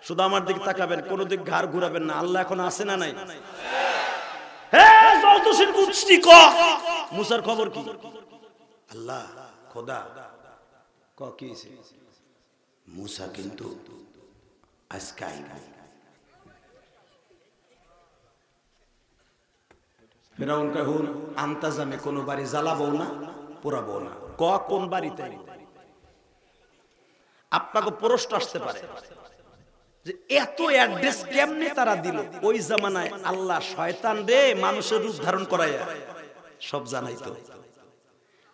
শুধু আমার দিকে তাকাবেন কোনো দিক ঘাড় ঘুরাবেন না আল্লাহ এখন আছে না নাই হ্যাঁ যতদিন বুঝছি ক মুসার খবর কি আল্লাহ খোদা ক কি হইছে মুসা কিন্তু আজকে আইবে ফেরাউন কয় হুন আন্তাজামে কোনো বাড়ি জ্বালাবো না পোড়াবো না ক কোন বাড়িতে আপনাকে প্রশ্ন আসতে পারে যে এত অ্যাড্রেস কেমনে তারা দিল ওই জামানায় আল্লাহ শয়তান রে মানুষের রূপ ধারণ করায়া সব জানাইতো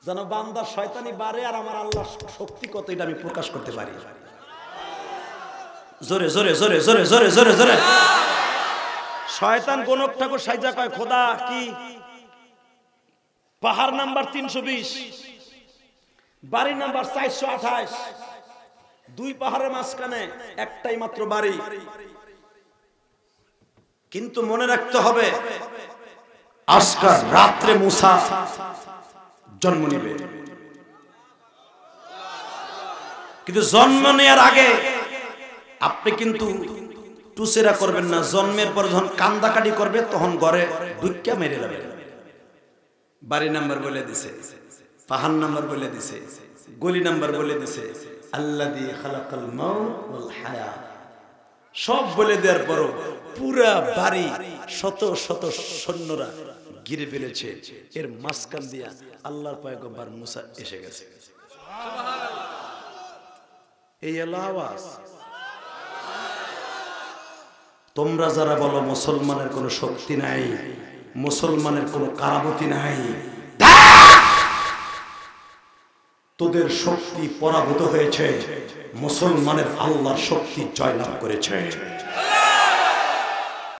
যেন বান্দার শয়তানি বাড়ে আর আমার আল্লাহ শক্তি কত এটা আমি প্রকাশ করতে পারি জোরে জোরে জোরে জোরে জোরে জোরে জোরে শয়তান গণক ঠাকুর সাইজা কয় খোদা কি পাহাড় নাম্বার 320, বাড়ি নাম্বার 428, দুই পাহাড়ের মাঝখানে একটাই মাত্র বাড়ি। কিন্তু মনে রাখতে হবে আজকাল রাত্রে মুসা জন্ম নেবে, কিন্তু জন্ম নেওয়ার আগে আপনি কিন্তু টুসেরা করবেন না। জন্মের পর যখন কান্দাকাটি করবে তখন ঘরে ঢুক্কা মেরে যাবে। বাড়ি নাম্বার বলে দিছে, পাহাড় নাম্বার বলে দিছে, গলি নাম্বার বলে দিছে, আল্লাযী খালাকাল মাউত ওয়াল হায়াত সব বলে দেওয়ার পরও পুরা বাড়ি শত শত সৈন্যরা ঘিরে ফেলেছে। এর মাঝখান দিয়া আল্লাহর পয়গম্বর মুসা এসে গেছে। এই আওয়াজ। তোমরা যারা বলো মুসলমানের কোনো শক্তি নাই, মুসলমানের কোনো কারামতি নাই, তোদের শক্তি পরাভূত হয়েছে, মুসলমানের আল্লাহর শক্তি জয়লাভ করেছে।